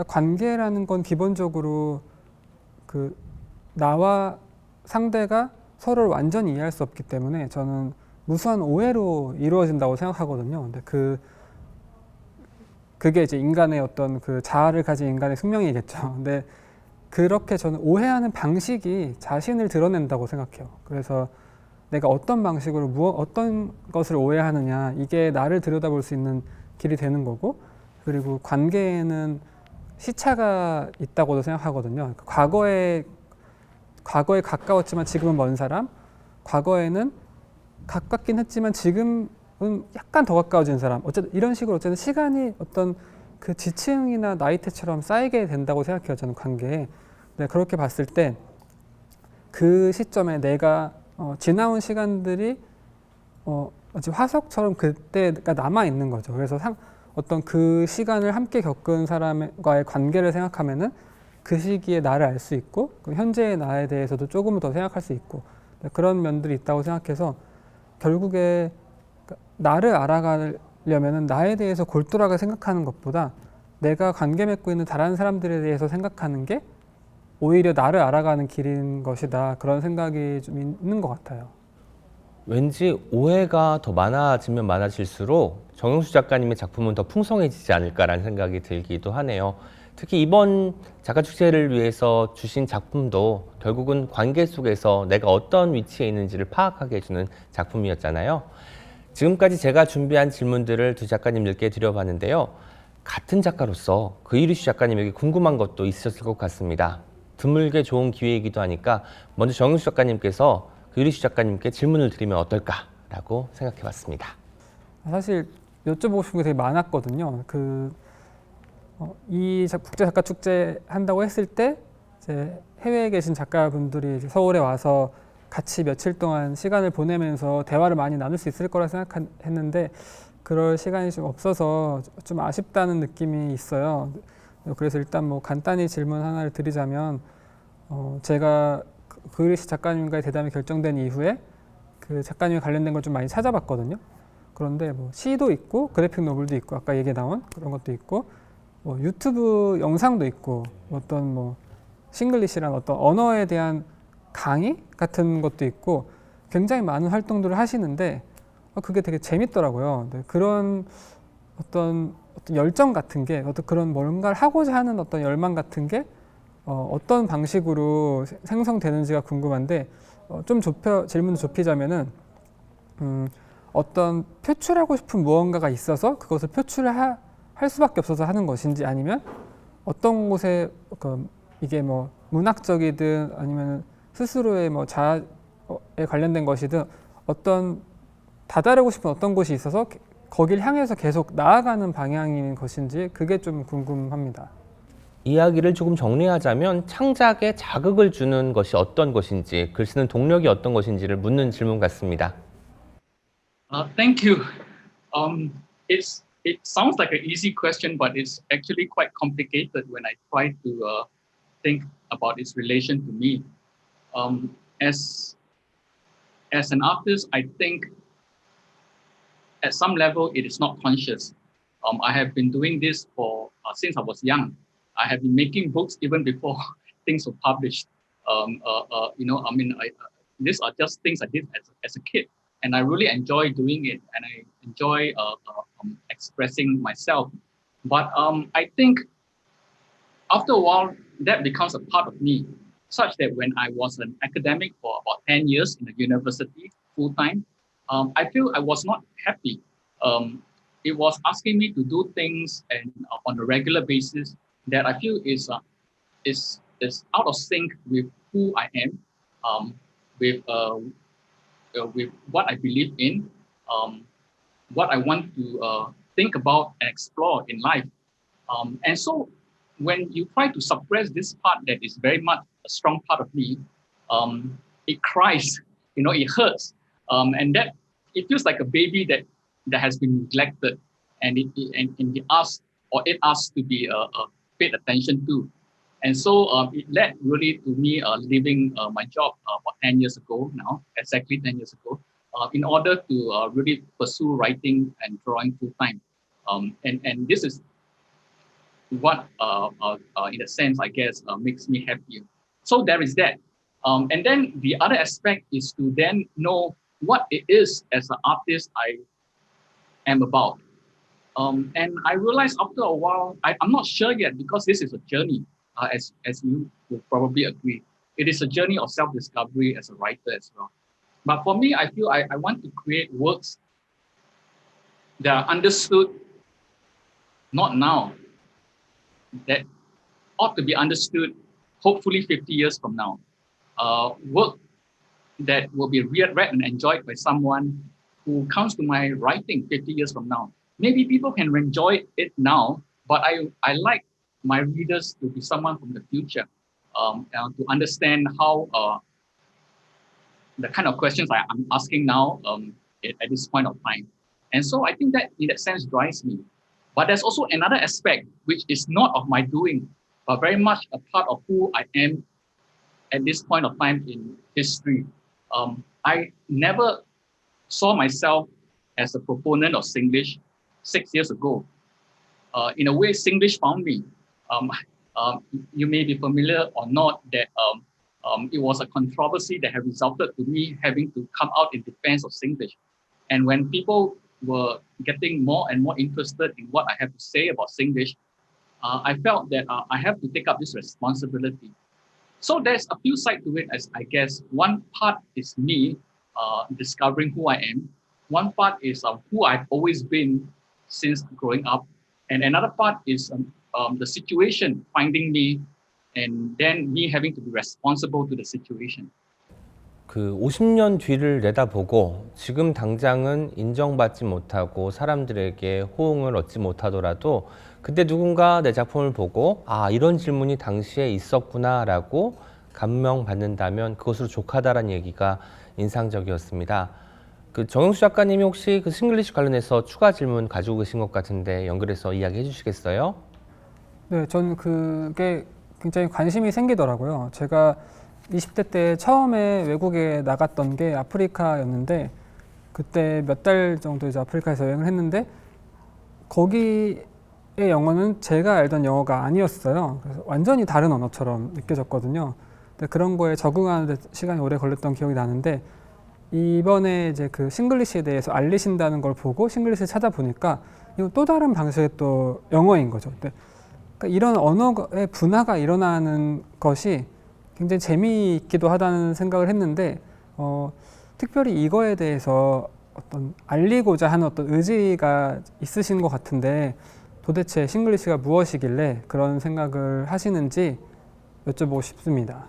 관계라는 건 기본적으로 그 나와 상대가 서로를 완전히 이해할 수 없기 때문에 저는 무수한 오해로 이루어진다고 생각하거든요. 근데 그게 이제 인간의 어떤 그 자아를 가진 인간의 숙명이겠죠. 근데 그렇게 저는 오해하는 방식이 자신을 드러낸다고 생각해요. 그래서 내가 어떤 방식으로 어떤 것을 오해하느냐, 이게 나를 들여다볼 수 있는 길이 되는 거고, 그리고 관계에는 시차가 있다고도 생각하거든요. 과거에 가까웠지만 지금은 먼 사람, 과거에는 가깝긴 했지만 지금은 약간 더 가까워진 사람, 어쨌든 이런 식으로 어쨌든 시간이 어떤 그 지층이나 나이테처럼 쌓이게 된다고 생각해요. 저는 관계에. 네, 그렇게 봤을 때 그 시점에 내가 지나온 시간들이 화석처럼 그때가 남아 있는 거죠. 그래서 어떤 그 시간을 함께 겪은 사람과의 관계를 생각하면은 그 시기에 나를 알 수 있고 현재의 나에 대해서도 조금 더 생각할 수 있고 그런 면들이 있다고 생각해서 결국에 나를 알아가려면은 나에 대해서 골똘하게 생각하는 것보다 내가 관계 맺고 있는 다른 사람들에 대해서 생각하는 게 오히려 나를 알아가는 길인 것이다. 그런 생각이 좀 있는 것 같아요. 왠지 오해가 더 많아지면 많아질수록 정영수 작가님의 작품은 더 풍성해지지 않을까라는 생각이 들기도 하네요. 특히 이번 작가축제를 위해서 주신 작품도 결국은 관계 속에서 내가 어떤 위치에 있는지를 파악하게 해주는 작품이었잖아요. 지금까지 제가 준비한 질문들을 두 작가님들께 드려봤는데요. 같은 작가로서 그유리씨 작가님에게 궁금한 것도 있으셨을 것 같습니다. 드물게 좋은 기회이기도 하니까 먼저 정윤수 작가님께서 유리수 작가님께 질문을 드리면 어떨까라고 생각해봤습니다. 사실 여쭤보고 싶은 게 되게 많았거든요. 이 국제 작가 축제 한다고 했을 때 이제 해외에 계신 작가분들이 이제 서울에 와서 같이 며칠 동안 시간을 보내면서 대화를 많이 나눌 수 있을 거라 생각했는데 그럴 시간이 좀 없어서 좀 아쉽다는 느낌이 있어요. 그래서 일단 뭐 간단히 질문 하나를 드리자면 제가 그리시 작가님과의 대담이 결정된 이후에 그 작가님에 관련된 걸 좀 많이 찾아봤거든요. 그런데 뭐 시도 있고 그래픽 노블도 있고 아까 얘기 나온 그런 것도 있고 뭐 유튜브 영상도 있고 어떤 뭐 싱글리시란 어떤 언어에 대한 강의 같은 것도 있고 굉장히 많은 활동들을 하시는데 그게 되게 재밌더라고요. 그런 어떤 열정 같은 게 어떤 그런 뭔가를 하고자 하는 어떤 열망 같은 게 어떤 방식으로 생성되는지가 궁금한데 좀 질문을 좁히자면은 어떤 표출하고 싶은 무언가가 있어서 그것을 표출을 할 수밖에 없어서 하는 것인지 아니면 어떤 곳에 이게 뭐 문학적이든 아니면 스스로의 뭐 자아에 관련된 것이든 어떤 다다르고 싶은 어떤 곳이 있어서 거길 향해서 계속 나아가는 방향인 것인지 그게 좀 궁금합니다. 이야기를 조금 정리하자면 창작에 자극을 주는 것이 어떤 것인지, 글 쓰는 동력이 어떤 것인지를 묻는 질문 같습니다. Thank you. It sounds like an easy question, but it's actually quite complicated when I try to think about its relation to me. As an artist, I think at some level it is not conscious. I have been doing this for since I was young. I have been making books even before things were published. These are just things I did as a kid, and I really enjoy doing it, and I enjoy expressing myself. But I think after a while, that becomes a part of me, such that when I was an academic for about 10 years in the university full time, I feel I was not happy. It was asking me to do things and on a regular basis that I feel is out of sync with who I am, with what I believe in, what I want to think about and explore in life. And so when you try to suppress this part that is very much a strong part of me, it cries, it hurts. And that it feels like a baby that has been neglected, and it asks to be paid attention to. And so it led really to me leaving my job about 10 years ago now, exactly 10 years ago, in order to really pursue writing and drawing full time. And this is what, in a sense, I guess, makes me happy. So there is that. And then the other aspect is to then know what it is as an artist I am about. And I realized after a while, I'm not sure yet, because this is a journey, as you will probably agree. It is a journey of self-discovery as a writer as well. But for me, I feel I want to create works that are understood, not now, that ought to be understood hopefully 50 years from now. Work that will be read and enjoyed by someone who comes to my writing 50 years from now. Maybe people can enjoy it now, but I like my readers to be someone from the future, and to understand how the kind of questions I'm asking now at this point of time. And so I think that in that sense drives me. But there's also another aspect which is not of my doing, but very much a part of who I am at this point of time in history. I never saw myself as a proponent of Singlish 6 years ago. In a way, Singlish found me. You may be familiar or not that it was a controversy that had resulted to me having to come out in defense of Singlish. And when people were getting more and more interested in what I have to say about Singlish, I felt that I have to take up this responsibility. So there's a few sides to it, as I guess. One part is me discovering who I am. One part is who I've always been since growing up. And another part is the situation finding me and then me having to be responsible to the situation. 그 50년 뒤를 내다보고 지금 당장은 인정받지 못하고 사람들에게 호응을 얻지 못하더라도 그때 누군가 내 작품을 보고 아, 이런 질문이 당시에 있었구나라고 감명받는다면 그것으로 족하다라는 얘기가 인상적이었습니다. 그 정영수 작가님이 혹시 그 싱글리시 관련해서 추가 질문 가지고 계신 것 같은데 연결해서 이야기해 주시겠어요? 네, 저는 그게 굉장히 관심이 생기더라고요. 제가 20대 때 처음에 외국에 나갔던 게 아프리카였는데 그때 몇 달 정도 이제 아프리카에서 여행을 했는데 거기의 영어는 제가 알던 영어가 아니었어요. 그래서 완전히 다른 언어처럼 느껴졌거든요. 근데 그런 거에 적응하는 데 시간이 오래 걸렸던 기억이 나는데 이번에 이제 그 싱글리시에 대해서 알리신다는 걸 보고 싱글리시를 찾아보니까 이건 또 다른 방식의 또 영어인 거죠. 근데 그러니까 이런 언어의 분화가 일어나는 것이 굉장히 재미있기도 하다는 생각을 했는데 특별히 이거에 대해서 어떤 알리고자 하는 어떤 의지가 있으신 것 같은데 도대체 싱글리시가 무엇이길래 그런 생각을 하시는지 여쭤보고 싶습니다.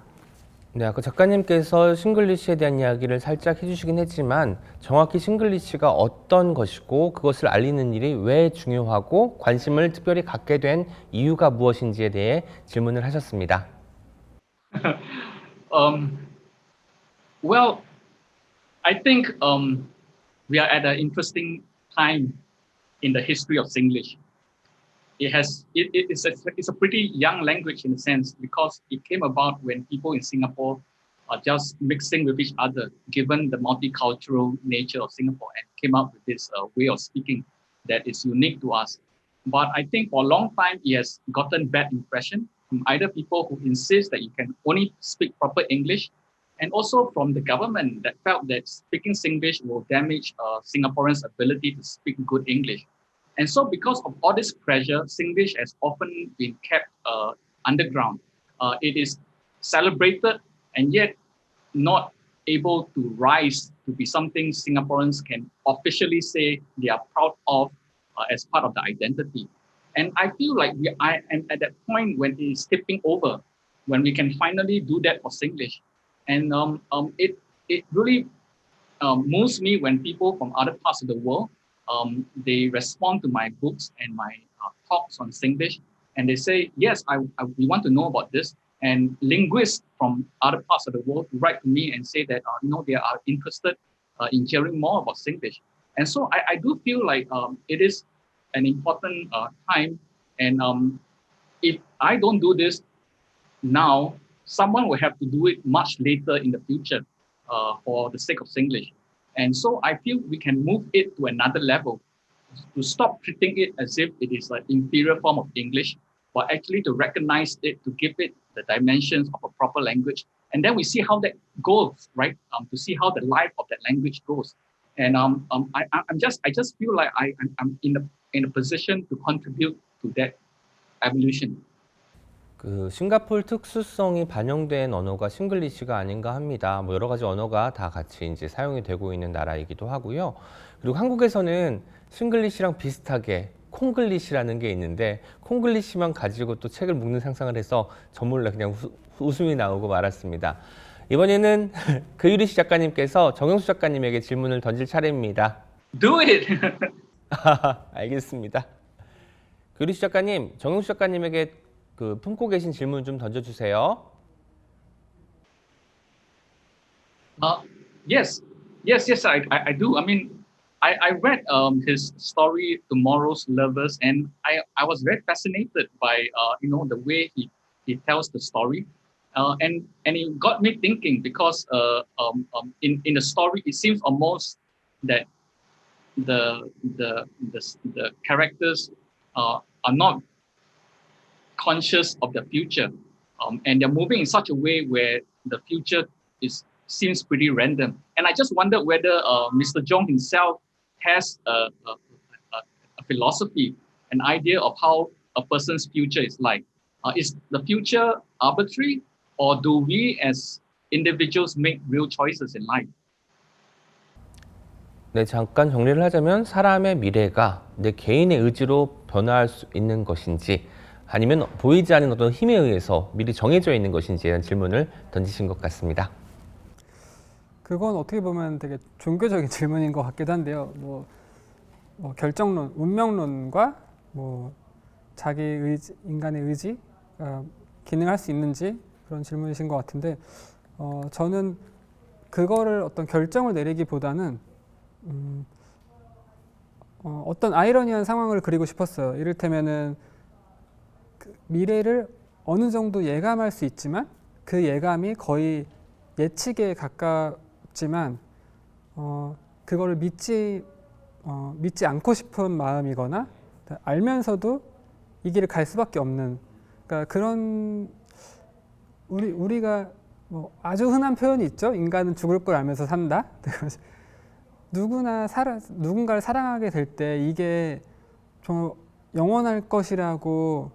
네, 아까 작가님께서 싱글리시에 대한 이야기를 살짝 해주시긴 했지만 정확히 싱글리시가 어떤 것이고 그것을 알리는 일이 왜 중요하고 관심을 특별히 갖게 된 이유가 무엇인지에 대해 질문을 하셨습니다. Well, I think we are at an interesting time in the history of Singlish. It's a pretty young language in a sense because it came about when people in Singapore are just mixing with each other, given the multicultural nature of Singapore, and came up with this way of speaking that is unique to us. But I think for a long time, it has gotten bad impression from either people who insist that you can only speak proper English, and also from the government that felt that speaking Singlish will damage Singaporeans' ability to speak good English. And so because of all this pressure, Singlish has often been kept underground. It is celebrated and yet not able to rise to be something Singaporeans can officially say they are proud of as part of the identity. And I feel like I am at that point when it is tipping over, when we can finally do that for Singlish. And it really moves me when people from other parts of the world they respond to my books and my talks on Singlish, and they say, yes, we want to know about this. And linguists from other parts of the world write to me and say that they are interested in hearing more about Singlish. And so I do feel like it is an important time. And if I don't do this now, someone will have to do it much later in the future for the sake of Singlish. And so I feel we can move it to another level, to stop treating it as if it is an inferior form of English, but actually to recognize it, to give it the dimensions of a proper language. And then we see how that goes, right? To see how the life of that language goes. And I just feel like I'm in a position to contribute to that evolution. 그 싱가포르 특수성이 반영된 언어가 싱글리시가 아닌가 합니다. 뭐 여러 가지 언어가 다 같이 이제 사용이 되고 있는 나라이기도 하고요. 그리고 한국에서는 싱글리시랑 비슷하게 콩글리시라는 게 있는데 콩글리시만 가지고 또 책을 묶는 상상을 해서 저 몰래 그냥 웃음이 나오고 말았습니다. 이번에는 그유리시 작가님께서 정영수 작가님에게 질문을 던질 차례입니다. Do it! 알겠습니다. 그유리시 작가님, 정영수 작가님에게 그 품고 계신 질문 좀 던져주세요. Yes, I do. I mean, I read his story, Tomorrow's Lovers, and I was very fascinated by the way he tells the story, and it got me thinking because in the story it seems almost that the characters are not conscious of the future, and they're moving in such a way where the future seems pretty random. And I just wonder whether Mr. Jong himself has a philosophy, an idea of how a person's future is like. Is the future arbitrary, or do we as individuals make real choices in life? 네, 잠깐 정리를 하자면 사람의 미래가 내 개인의 의지로 변화할 수 있는 것인지 아니면 보이지 않는 어떤 힘에 의해서 미리 정해져 있는 것인지에 대한 질문을 던지신 것 같습니다. 그건 어떻게 보면 되게 종교적인 질문인 것 같기도 한데요. 결정론, 운명론과 자기 의지, 인간의 의지가 기능할 수 있는지 그런 질문이신 것 같은데, 저는 그거를 어떤 결정을 내리기보다는 어떤 아이러니한 상황을 그리고 싶었어요. 이를테면은 그 미래를 어느 정도 예감할 수 있지만 그 예감이 거의 예측에 가깝지만 그거를 믿지 않고 싶은 마음이거나 알면서도 이 길을 갈 수밖에 없는, 그러니까 그런 우리가 아주 흔한 표현이 있죠. 인간은 죽을 걸 알면서 산다. 누군가를 사랑하게 될 때 이게 좀 영원할 것이라고,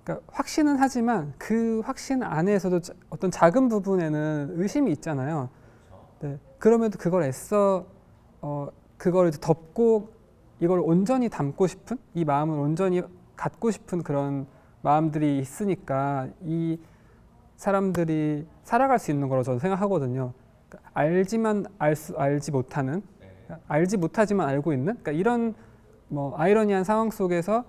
그러니까 확신은 하지만 그 확신 안에서도 어떤 작은 부분에는 의심이 있잖아요. 네. 그럼에도 그걸 애써 그걸 덮고 이걸 온전히 담고 싶은, 이 마음을 온전히 갖고 싶은 그런 마음들이 있으니까 이 사람들이 살아갈 수 있는 거라고 저는 생각하거든요. 그러니까 알지 못하는, 알지 못하지만 알고 있는, 그러니까 이런 아이러니한 상황 속에서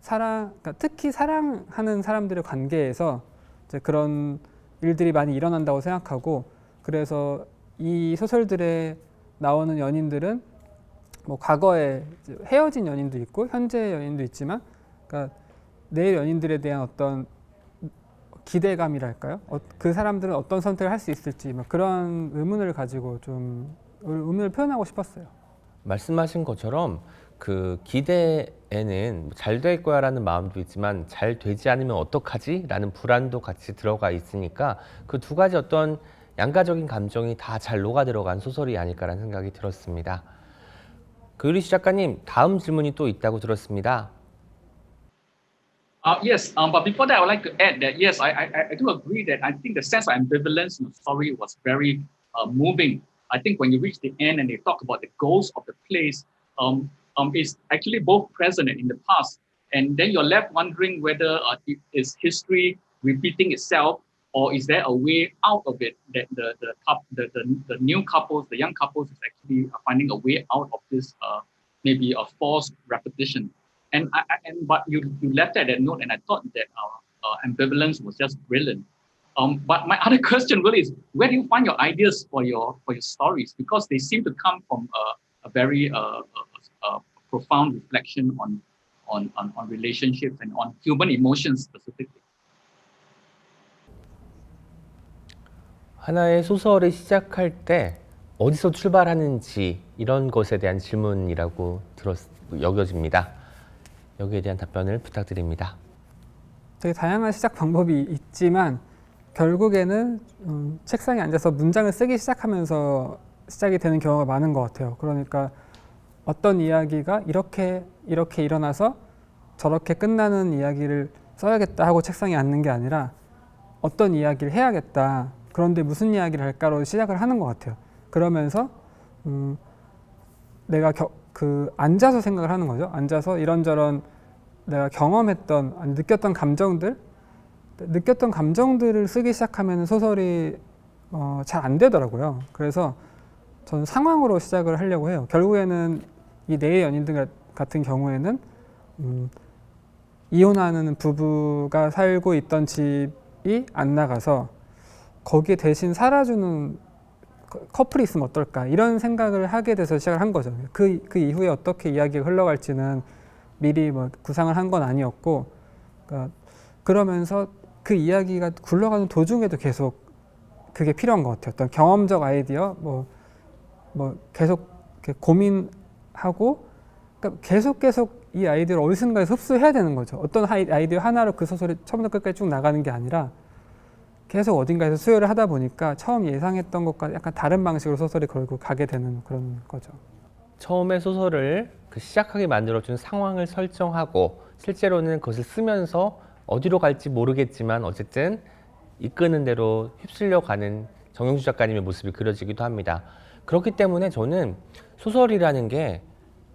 그러니까 특히 사랑하는 사람들의 관계에서 이제 그런 일들이 많이 일어난다고 생각하고, 그래서 이 소설들에 나오는 연인들은 과거에 이제 헤어진 연인도 있고 현재 연인도 있지만, 그러니까 내일 연인들에 대한 어떤 기대감이랄까요? 그 사람들은 어떤 선택을 할 수 있을지 그런 의문을 가지고 좀 의문을 표현하고 싶었어요. 말씀하신 것처럼 그 기대에는 잘 될 거야라는 마음도 있지만 잘 되지 않으면 어떡하지? 라는 불안도 같이 들어가 있으니까 그 두 가지 어떤 양가적인 감정이 다 잘 녹아 들어간 소설이 아닐까라는 생각이 들었습니다. 그리시 작가님, 다음 질문이 또 있다고 들었습니다. Yes, but before that, I would like to add that yes, I do agree that I think the sense of ambivalence in the story was very moving. I think when you reach the end and they talk about the ghost of the place, is actually both present in the past, and then you're left wondering whether is history repeating itself, or is there a way out of it that the new couples, the young couples, is actually finding a way out of this maybe a forced repetition. But you left at that note, and I thought that ambivalence was just brilliant. But my other question really is, where do you find your ideas for your stories? Because they seem to come from a very profound reflection on relationships and on human emotions specifically. 하나의 소설을 시작할 때 어디서 출발하는지 이런 것에 대한 질문이라고 여겨집니다. 여기에 대한 답변을 부탁드립니다. 되게 다양한 시작 방법이 있지만 결국에는 책상에 앉아서 문장을 쓰기 시작하면서 시작이 되는 경우가 많은 것 같아요. 그러니까 어떤 이야기가 이렇게 일어나서 저렇게 끝나는 이야기를 써야겠다 하고 책상에 앉는 게 아니라 어떤 이야기를 해야겠다. 그런데 무슨 이야기를 할까로 시작을 하는 것 같아요. 그러면서 내가 앉아서 생각을 하는 거죠. 앉아서 이런저런 내가 경험했던, 느꼈던 감정들을 쓰기 시작하면 소설이 잘 안 되더라고요. 그래서 저는 상황으로 시작을 하려고 해요. 결국에는 이 내 연인들 같은 경우에는 이혼하는 부부가 살고 있던 집이 안 나가서 거기에 대신 살아주는 커플이 있으면 어떨까, 이런 생각을 하게 돼서 시작을 한 거죠. 그 이후에 어떻게 이야기가 흘러갈지는 미리 구상을 한 건 아니었고, 그러면서 그 이야기가 굴러가는 도중에도 계속 그게 필요한 것 같아요. 어떤 경험적 아이디어, 계속 이렇게 고민하고, 그러니까 계속 이 아이디어를 어디선가에서 흡수해야 되는 거죠. 어떤 아이디어 하나로 그 소설이 처음부터 끝까지 쭉 나가는 게 아니라 계속 어딘가에서 수혈을 하다 보니까 처음 예상했던 것과 약간 다른 방식으로 소설이 결국 가게 되는 그런 거죠. 처음에 소설을 시작하게 만들어준 상황을 설정하고 실제로는 그것을 쓰면서 어디로 갈지 모르겠지만 어쨌든 이끄는 대로 휩쓸려 가는 정영주 작가님의 모습이 그려지기도 합니다. 그렇기 때문에 저는 소설이라는 게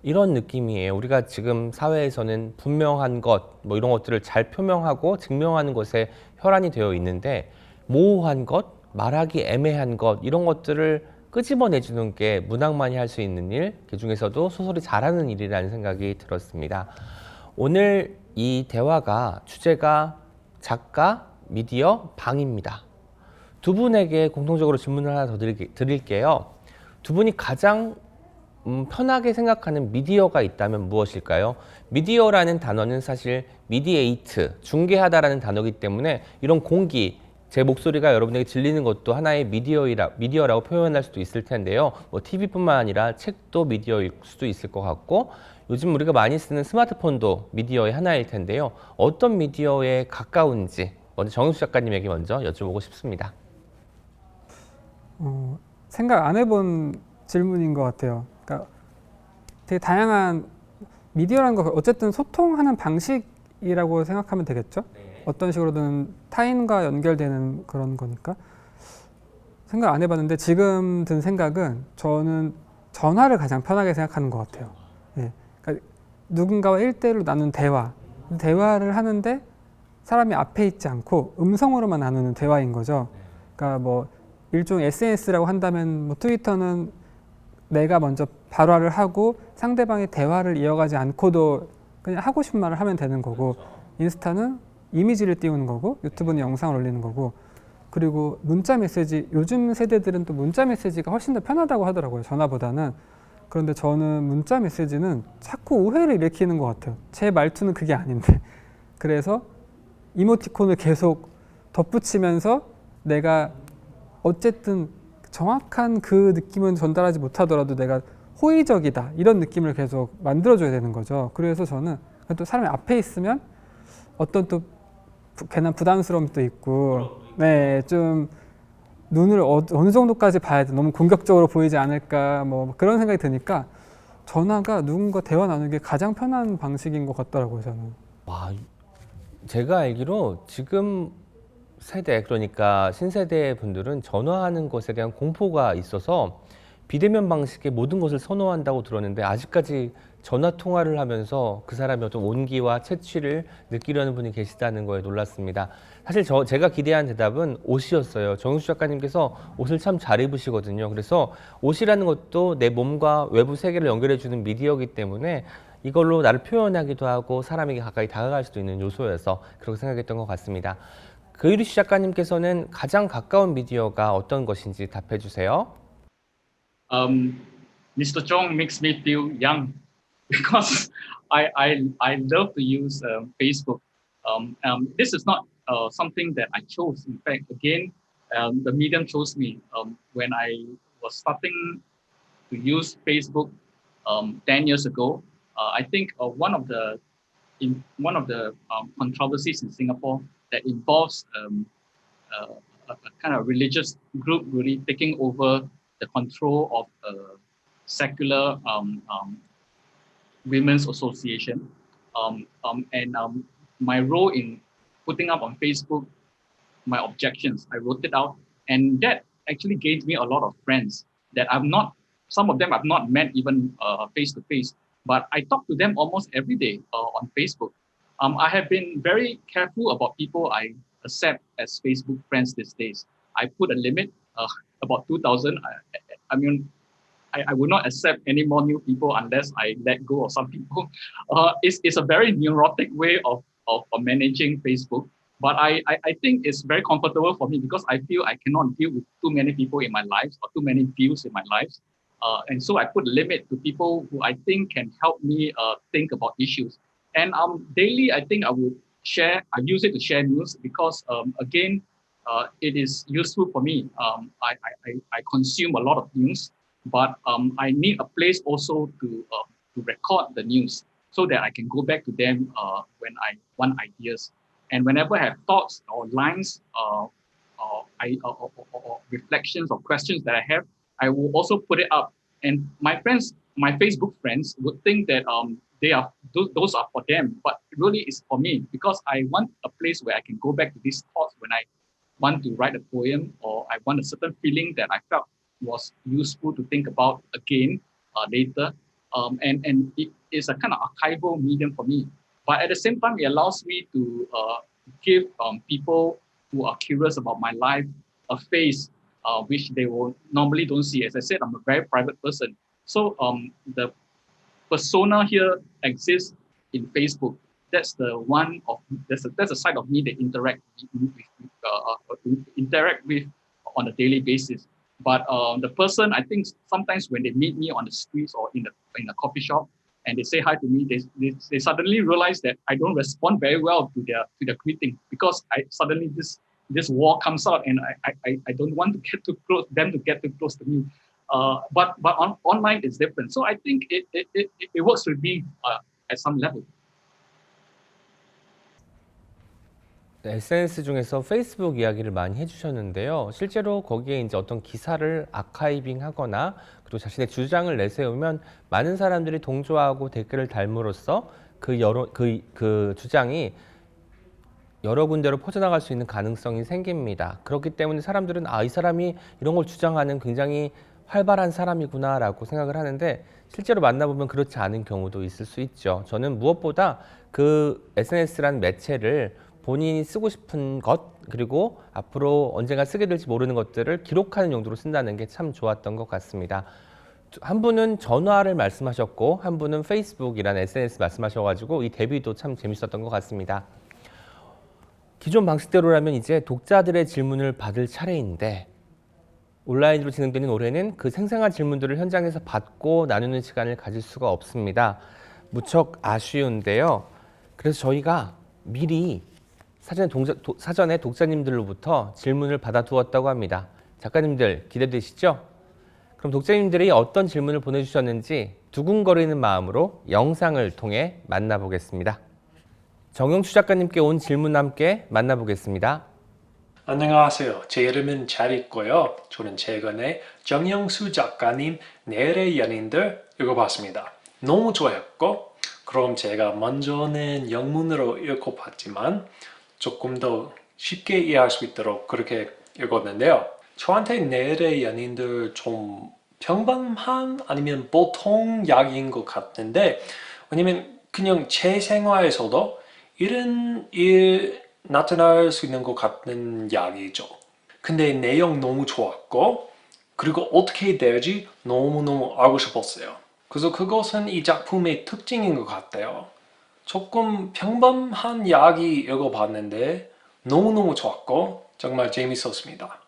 이런 느낌이에요. 우리가 지금 사회에서는 분명한 것, 뭐 이런 것들을 잘 표명하고 증명하는 것에 혈안이 되어 있는데 모호한 것, 말하기 애매한 것 이런 것들을 끄집어내주는 게 문학만이 할 수 있는 일, 그 중에서도 소설이 잘하는 일이라는 생각이 들었습니다. 오늘 이 대화가 주제가 작가, 미디어, 방입니다. 두 분에게 공통적으로 질문을 하나 더 드릴게요. 두 분이 가장 편하게 생각하는 미디어가 있다면 무엇일까요? 미디어라는 단어는 사실 미디에이트, 중개하다라는 단어이기 때문에 이런 공기, 제 목소리가 여러분에게 들리는 것도 하나의 미디어라고 표현할 수도 있을 텐데요. 뭐 TV뿐만 아니라 책도 미디어일 수도 있을 것 같고 요즘 우리가 많이 쓰는 스마트폰도 미디어의 하나일 텐데요. 어떤 미디어에 가까운지 먼저 정윤수 작가님에게 먼저 여쭤보고 싶습니다. 생각 안 해본 질문인 것 같아요. 그러니까 되게 다양한 미디어라는 거 어쨌든 소통하는 방식이라고 생각하면 되겠죠? 어떤 식으로든 타인과 연결되는 그런 거니까 생각 안 해봤는데 지금 든 생각은 저는 전화를 가장 편하게 생각하는 것 같아요. 예. 그러니까 누군가와 1대1로 나눈 대화를 하는데 사람이 앞에 있지 않고 음성으로만 나누는 대화인 거죠. 그러니까 뭐 일종의 SNS라고 한다면 뭐 트위터는 내가 먼저 발화를 하고 상대방의 대화를 이어가지 않고도 그냥 하고 싶은 말을 하면 되는 거고 인스타는 이미지를 띄우는 거고 유튜브는 영상을 올리는 거고 그리고 문자 메시지 요즘 세대들은 또 문자 메시지가 훨씬 더 편하다고 하더라고요. 전화보다는. 그런데 저는 문자 메시지는 자꾸 오해를 일으키는 것 같아요. 제 말투는 그게 아닌데. 그래서 이모티콘을 계속 덧붙이면서 내가 어쨌든 정확한 그 느낌은 전달하지 못하더라도 내가 호의적이다 이런 느낌을 계속 만들어줘야 되는 거죠. 그래서 저는 또 사람이 앞에 있으면 어떤 또 괜한 부담스러움도 있고 네, 좀 눈을 어느 정도까지 봐야 돼 너무 공격적으로 보이지 않을까 뭐 그런 생각이 드니까 전화가 누군가 대화 나누기 가장 편한 방식인 것 같더라고요. 저는. 와, 제가 알기로 지금 세대 그러니까 신세대 분들은 전화하는 것에 대한 공포가 있어서 비대면 방식의 모든 것을 선호한다고 들었는데 아직까지 전화 통화를 하면서 그 사람의 어떤 온기와 채취를 느끼려는 분이 계시다는 거에 놀랐습니다. 사실 제가 기대한 대답은 옷이었어요. 정윤수 작가님께서 옷을 참 잘 입으시거든요. 그래서 옷이라는 것도 내 몸과 외부 세계를 연결해주는 미디어이기 때문에 이걸로 나를 표현하기도 하고 사람에게 가까이 다가갈 수도 있는 요소여서 그렇게 생각했던 것 같습니다. 그유리 작가님께서는 가장 가까운 미디어가 어떤 것인지 답해 주세요. Mr. Chong makes me feel young because I love to use Facebook. This is not something that I chose. In fact, again, the medium chose me when I was starting to use Facebook 10 years ago. I think one of the controversies in Singapore that involves a kind of religious group really taking over the control of a secular women's association. My role in putting up on Facebook my objections, I wrote it out, and that actually gained me a lot of friends that some of them I've not met even face to face, but I talk to them almost every day on Facebook. I have been very careful about people I accept as Facebook friends these days. I put a limit about 2,000. I would not accept any more new people unless I let go of some people. It's a very neurotic way of managing Facebook, but I think it's very comfortable for me because I feel I cannot deal with too many people in my life or too many views in my life. And so I put a limit to people who I think can help me think about issues. And daily, I think I use it to share news because, again, it is useful for me. I consume a lot of news, but I need a place also to record the news so that I can go back to them when I want ideas. And whenever I have thoughts or lines or reflections or questions that I have, I will also put it up. And my friends, my Facebook friends, would think that those are for them, but it really is for me because I want a place where I can go back to these thoughts when I want to write a poem or I want a certain feeling that I felt was useful to think about again later. and it is a kind of archival medium for me. But at the same time, it allows me to give people who are curious about my life a face which they will normally don't see. As I said, I'm a very private person. So the persona here exists in Facebook. That's the one of that's a side of me that interact with on a daily basis. But the person, I think sometimes when they meet me on the streets or in a coffee shop and they say hi to me, they suddenly realize that I don't respond very well to their greeting, because I suddenly this wall comes out and I don't want to get too close them to get too close to me. But online it's different. So I think it works with me at some level. SNS 중에서 페이스북 이야기를 많이 해주셨는데요. 실제로 거기에 이제 어떤 기사를 아카이빙하거나 그리고 자신의 주장을 내세우면 많은 사람들이 동조하고 댓글을 달므로써 그 주장이 여러 군데로 퍼져나갈 수 있는 가능성이 생깁니다. 그렇기 때문에 사람들은 이 사람이 이런 걸 주장하는 굉장히 활발한 사람이구나라고 생각을 하는데, 실제로 만나보면 그렇지 않은 경우도 있을 수 있죠. 저는 무엇보다 그 SNS라는 매체를 본인이 쓰고 싶은 것, 그리고 앞으로 언젠가 쓰게 될지 모르는 것들을 기록하는 용도로 쓴다는 게 참 좋았던 것 같습니다. 한 분은 전화를 말씀하셨고 한 분은 페이스북이라는 SNS 말씀하셔가지고 이 대비도 참 재밌었던 것 같습니다. 기존 방식대로라면 이제 독자들의 질문을 받을 차례인데, 온라인으로 진행되는 올해는 그 생생한 질문들을 현장에서 받고 나누는 시간을 가질 수가 없습니다. 무척 아쉬운데요. 그래서 저희가 미리 사전에 독자님들로부터 질문을 받아두었다고 합니다. 작가님들 기대되시죠? 그럼 독자님들이 어떤 질문을 보내주셨는지 두근거리는 마음으로 영상을 통해 만나보겠습니다. 정영추 작가님께 온 질문 함께 만나보겠습니다. 안녕하세요. 제 이름은 잘 있고요. 저는 최근에 정영수 작가님 내일의 연인들 읽어봤습니다. 너무 좋아했고, 그럼 제가 먼저는 영문으로 읽어봤지만 조금 더 쉽게 이해할 수 있도록 그렇게 읽었는데요. 저한테 내일의 연인들 좀 평범한 아니면 보통 이야기인 것 같은데, 왜냐면 그냥 제 생활에서도 이런 일 나타날 수 있는 것 같은 이야기죠. 근데 내용 너무 좋았고, 그리고 어떻게 될지 너무너무 알고 싶었어요. 그래서 그것은 이 작품의 특징인 것 같아요. 조금 평범한 이야기 읽어봤는데 너무너무 좋았고 정말 재밌었습니다.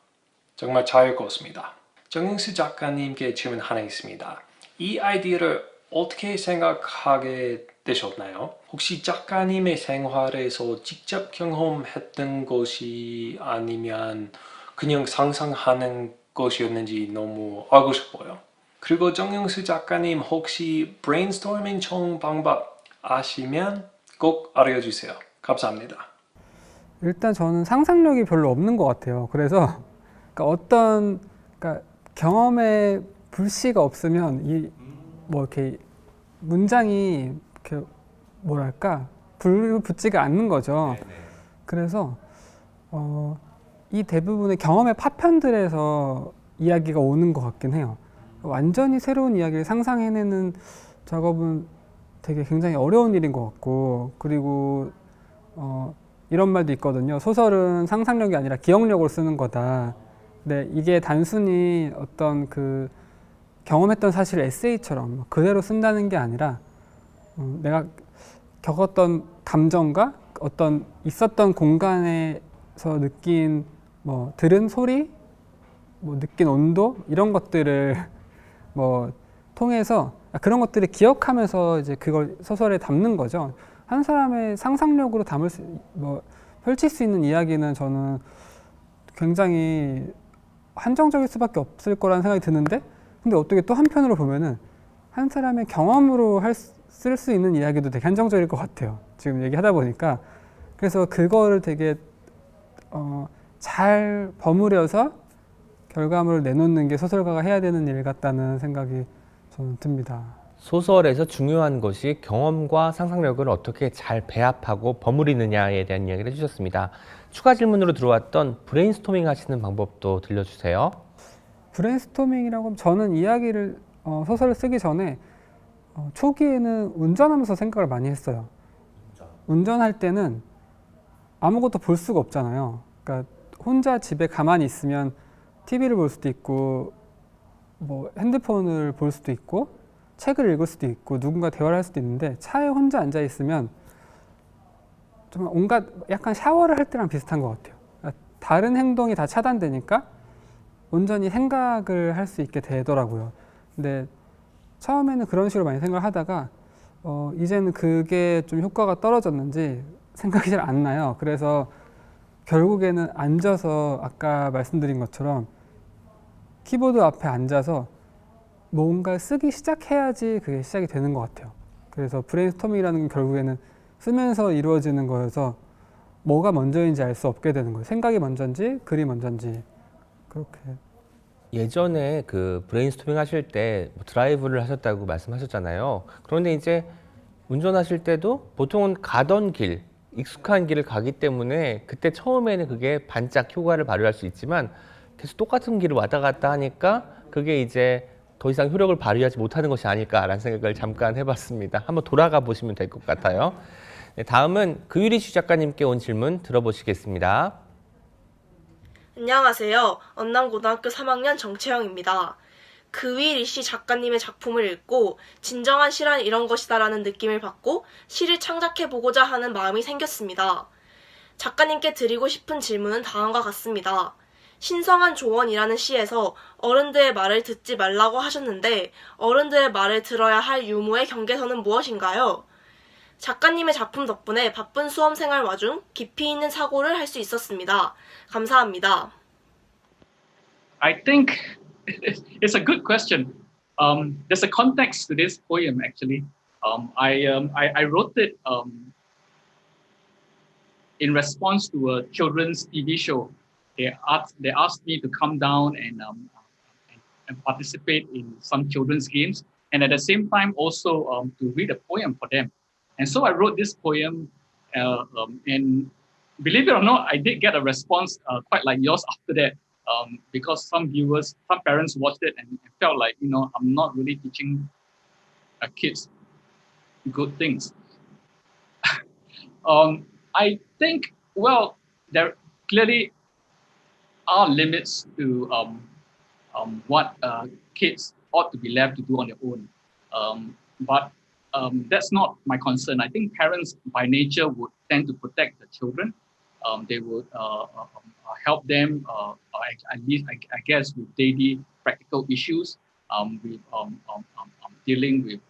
정말 잘 읽었습니다. 정영수 작가님께 질문 하나 있습니다. 이 아이디어를 어떻게 생각하게 되셨나요? 혹시 작가님의 생활에서 직접 경험했던 것이 아니면 그냥 상상하는 것이었는지 너무 알고 싶어요. 그리고 정영수 작가님 혹시 브레인스토밍 총 방법 아시면 꼭 알려주세요. 감사합니다. 일단 저는 상상력이 별로 없는 것 같아요. 그래서 그러니까 경험에 불씨가 없으면 이렇게 문장이 이렇게 뭐랄까 불 붙지가 않는 거죠. 그래서 이 대부분의 경험의 파편들에서 이야기가 오는 것 같긴 해요. 완전히 새로운 이야기를 상상해내는 작업은 되게 굉장히 어려운 일인 것 같고, 그리고 이런 말도 있거든요. 소설은 상상력이 아니라 기억력으로 쓰는 거다. 근데 이게 단순히 어떤 그 경험했던 사실을 에세이처럼 그대로 쓴다는 게 아니라 내가 겪었던 감정과 어떤 있었던 공간에서 느낀 들은 소리, 느낀 온도 이런 것들을 통해서 그런 것들을 기억하면서 이제 그걸 소설에 담는 거죠. 한 사람의 상상력으로 펼칠 수 있는 이야기는 저는 굉장히 한정적일 수밖에 없을 거라는 생각이 드는데, 근데 어떻게 또 한편으로 보면은 한 사람의 경험으로 쓸 수 있는 이야기도 되게 한정적일 것 같아요. 지금 얘기하다 보니까. 그래서 그거를 되게 잘 버무려서 결과물을 내놓는 게 소설가가 해야 되는 일 같다는 생각이 저는 듭니다. 소설에서 중요한 것이 경험과 상상력을 어떻게 잘 배합하고 버무리느냐에 대한 이야기를 해주셨습니다. 추가 질문으로 들어왔던 브레인스토밍 하시는 방법도 들려주세요. 브레인스토밍이라고 하면 저는 이야기를 소설을 쓰기 전에 초기에는 운전하면서 생각을 많이 했어요. 운전할 때는 아무것도 볼 수가 없잖아요. 그러니까 혼자 집에 가만히 있으면 TV를 볼 수도 있고 뭐 핸드폰을 볼 수도 있고 책을 읽을 수도 있고 누군가 대화를 할 수도 있는데 차에 혼자 앉아 있으면 정말 온갖 약간 샤워를 할 때랑 비슷한 것 같아요. 그러니까 다른 행동이 다 차단되니까 온전히 생각을 할 수 있게 되더라고요. 근데 처음에는 그런 식으로 많이 생각을 하다가 이제는 그게 좀 효과가 떨어졌는지 생각이 잘 안 나요. 그래서 결국에는 앉아서 아까 말씀드린 것처럼 키보드 앞에 앉아서 뭔가 쓰기 시작해야지 그게 시작이 되는 것 같아요. 그래서 브레인스토밍이라는 건 결국에는 쓰면서 이루어지는 거여서 뭐가 먼저인지 알 수 없게 되는 거예요. 생각이 먼저인지 글이 먼저인지 그렇게. 예전에 그 브레인스토밍 하실 때뭐 드라이브를 하셨다고 말씀하셨잖아요. 그런데 이제 운전하실 때도 보통은 가던 길, 익숙한 길을 가기 때문에 그때 처음에는 그게 반짝 효과를 발휘할 수 있지만 계속 똑같은 길을 왔다 갔다 하니까 그게 이제 더 이상 효력을 발휘하지 못하는 것이 아닐까라는 생각을 잠깐 해봤습니다. 한번 돌아가 보시면 될 것 같아요. 네, 다음은 그유리 작가님께 온 질문 들어보시겠습니다. 안녕하세요. 언남고등학교 3학년 정채영입니다. 그위리 씨 작가님의 작품을 읽고 진정한 시란 이런 것이다라는 느낌을 받고 시를 창작해보고자 하는 마음이 생겼습니다. 작가님께 드리고 싶은 질문은 다음과 같습니다. 신성한 조언이라는 시에서 어른들의 말을 듣지 말라고 하셨는데 어른들의 말을 들어야 할 유무의 경계선은 무엇인가요? 작가님의 작품 덕분에 바쁜 수험생활 와중 깊이 있는 사고를 할 수 있었습니다. 감사합니다. I think it's a good question. There's a context to this poem actually. I wrote it in response to a children's TV show. They asked me to come down and participate in some children's games, and at the same time also to read a poem for them. And so I wrote this poem, and believe it or not, I did get a response quite like yours after that, because some parents watched it and felt like, I'm not really teaching kids good things. I think, well, there clearly are limits to what kids ought to be left to do on their own. But that's not my concern. I think parents by nature would tend to protect the children. They would help them, at least I guess, with daily practical issues, with dealing with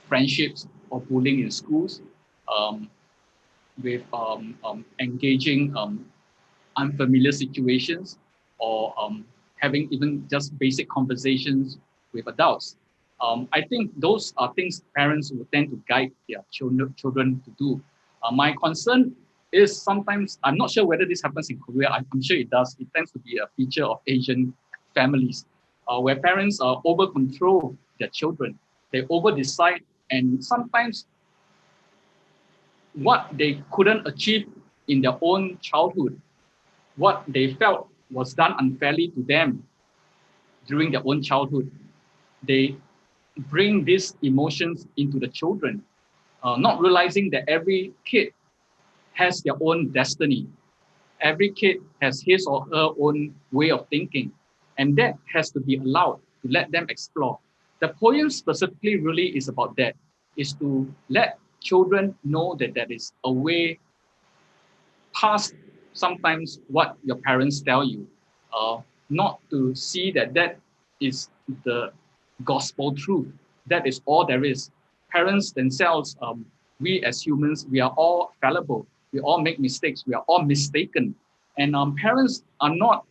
friendships or bullying in schools, with engaging unfamiliar situations, or having even just basic conversations with adults. I think those are things parents will tend to guide their children to do. My concern is sometimes, I'm not sure whether this happens in Korea, I'm sure it does. It tends to be a feature of Asian families, where parents over control their children. They over decide, and sometimes what they couldn't achieve in their own childhood, what they felt was done unfairly to them during their own childhood, they bring these emotions into the children, not realizing that every kid has their own destiny. Every kid has his or her own way of thinking, and that has to be allowed to let them explore. The poem specifically really is about that, is to let children know that there is a way past sometimes what your parents tell you, not to see that that is the gospel truth. That is all there is. Parents themselves, we as humans, we are all fallible. We all make mistakes. We are all mistaken. And parents are not,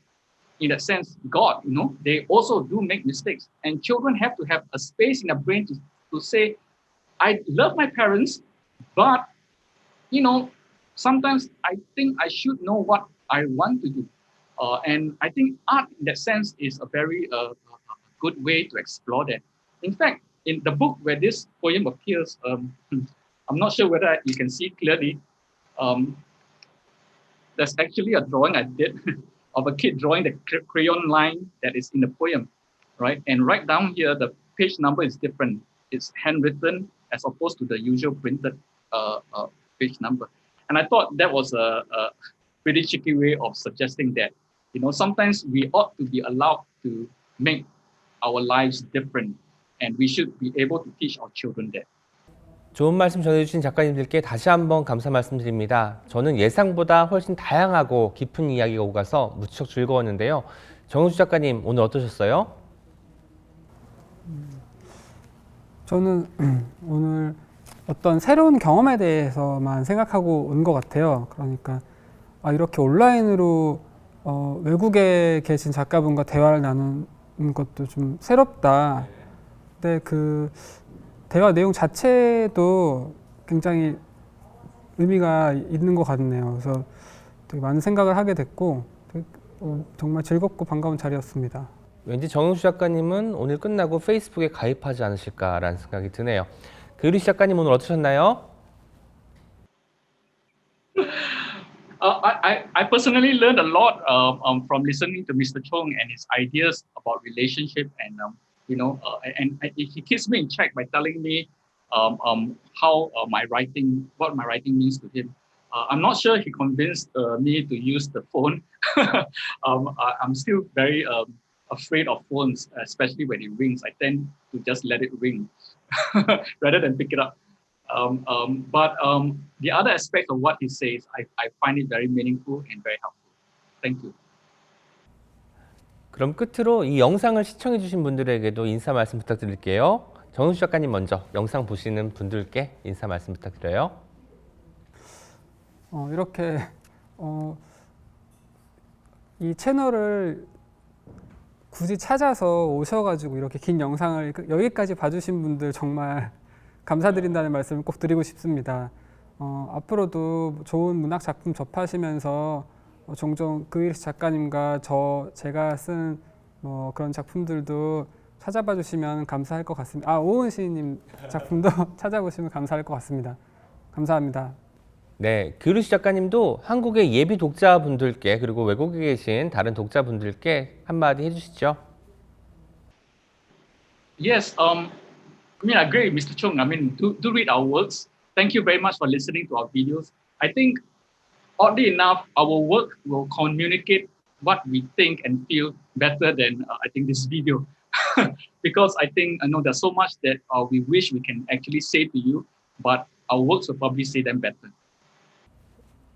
in that sense, God, they also do make mistakes. And children have to have a space in their brain to say, I love my parents, but, sometimes I think I should know what I want to do. And I think art, in that sense, is a very good way to explore that. In fact, in the book where this poem appears, I'm not sure whether you can see clearly, there's actually a drawing I did of a kid drawing the crayon line that is in the poem, right? And right down here, the page number is different. it's handwritten as opposed to the usual printed page number. And I thought that was a pretty cheeky way of suggesting that, sometimes we ought to be allowed to make our lives different, and we should be able to teach our children that. 좋은 말씀 전해주신 작가님들께 다시 한번 감사 말씀드립니다. 저는 예상보다 훨씬 다양하고 깊은 이야기가 오가서 무척 즐거웠는데요. 정은수 작가님 오늘 어떠셨어요? 저는 오늘 어떤 새로운 경험에 대해서만 생각하고 온 것 같아요. 그러니까 이렇게 온라인으로 외국에 계신 작가분과 대화를 나누는 것도 좀 새롭다. 근데 그 대화 내용 자체도 굉장히 의미가 있는 것 같네요. 그래서 되게 많은 생각을 하게 됐고 되게, 정말 즐겁고 반가운 자리였습니다. 왠지 정은수 작가님은 오늘 끝나고 페이스북에 가입하지 않으실까라는 생각이 드네요. 그유리 작가님 오늘 어떠셨나요? I personally learned a lot from listening to Mr. Chong and his ideas about relationship, and and he keeps me in check by telling me how what my writing means to him. I'm not sure he convinced me to use the phone. I'm still very afraid of phones, especially when it rings. I tend to just let it ring rather than pick it up. But the other aspect of what he says, I find it very meaningful and very helpful. Thank you. 그럼 끝으로 이 영상을 시청해 주신 분들에게도 인사 말씀 부탁드릴게요. 정은수 작가님 먼저 영상 보시는 분들께 인사 말씀 부탁드려요. 이렇게 이 채널을 굳이 찾아서 오셔가지고 이렇게 긴 영상을 여기까지 봐주신 분들 정말 감사드린다는 말씀을 꼭 드리고 싶습니다. 앞으로도 좋은 문학 작품 접하시면서 종종 그유리 작가님과 제가 쓴 그런 작품들도 찾아봐 주시면 감사할 것 같습니다. 오은 시인님 작품도 찾아보시면 감사할 것 같습니다. 감사합니다. 네, 그유리 작가님도 한국의 예비 독자분들께 그리고 외국에 계신 다른 독자분들께 한마디 해주시죠. Yes, I agree, Mr. Chung. Do read our works. Thank you very much for listening to our videos. I think, oddly enough, our work will communicate what we think and feel better than I think this video, because I think there's so much that we wish we can actually say to you, but our works will probably say them better.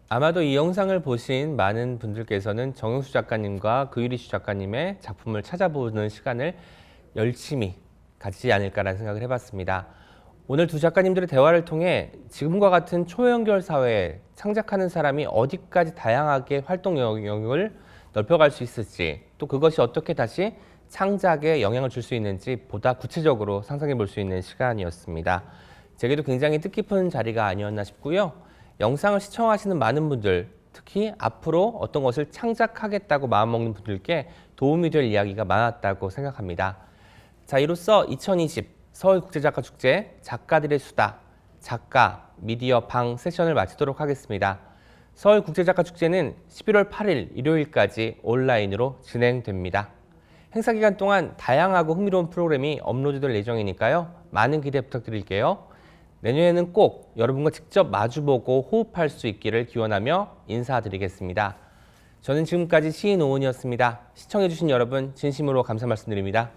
아마도 이 영상을 보신 많은 분들께서는 정은수 작가님과 그유리 작가님의 작품을 찾아보는 시간을 열심히 가지지 않을까라는 생각을 해봤습니다. 오늘 두 작가님들의 대화를 통해 지금과 같은 초연결 사회에 창작하는 사람이 어디까지 다양하게 활동 영역을 넓혀갈 수 있을지, 또 그것이 어떻게 다시 창작에 영향을 줄 수 있는지 보다 구체적으로 상상해 볼 수 있는 시간이었습니다. 제게도 굉장히 뜻깊은 자리가 아니었나 싶고요. 영상을 시청하시는 많은 분들, 특히 앞으로 어떤 것을 창작하겠다고 마음먹는 분들께 도움이 될 이야기가 많았다고 생각합니다. 자, 이로써 2020 서울국제작가축제 작가들의 수다, 작가, 미디어 방 세션을 마치도록 하겠습니다. 서울국제작가축제는 11월 8일 일요일까지 온라인으로 진행됩니다. 행사 기간 동안 다양하고 흥미로운 프로그램이 업로드될 예정이니까요. 많은 기대 부탁드릴게요. 내년에는 꼭 여러분과 직접 마주보고 호흡할 수 있기를 기원하며 인사드리겠습니다. 저는 지금까지 시인 오은이었습니다. 시청해주신 여러분 진심으로 감사 말씀드립니다.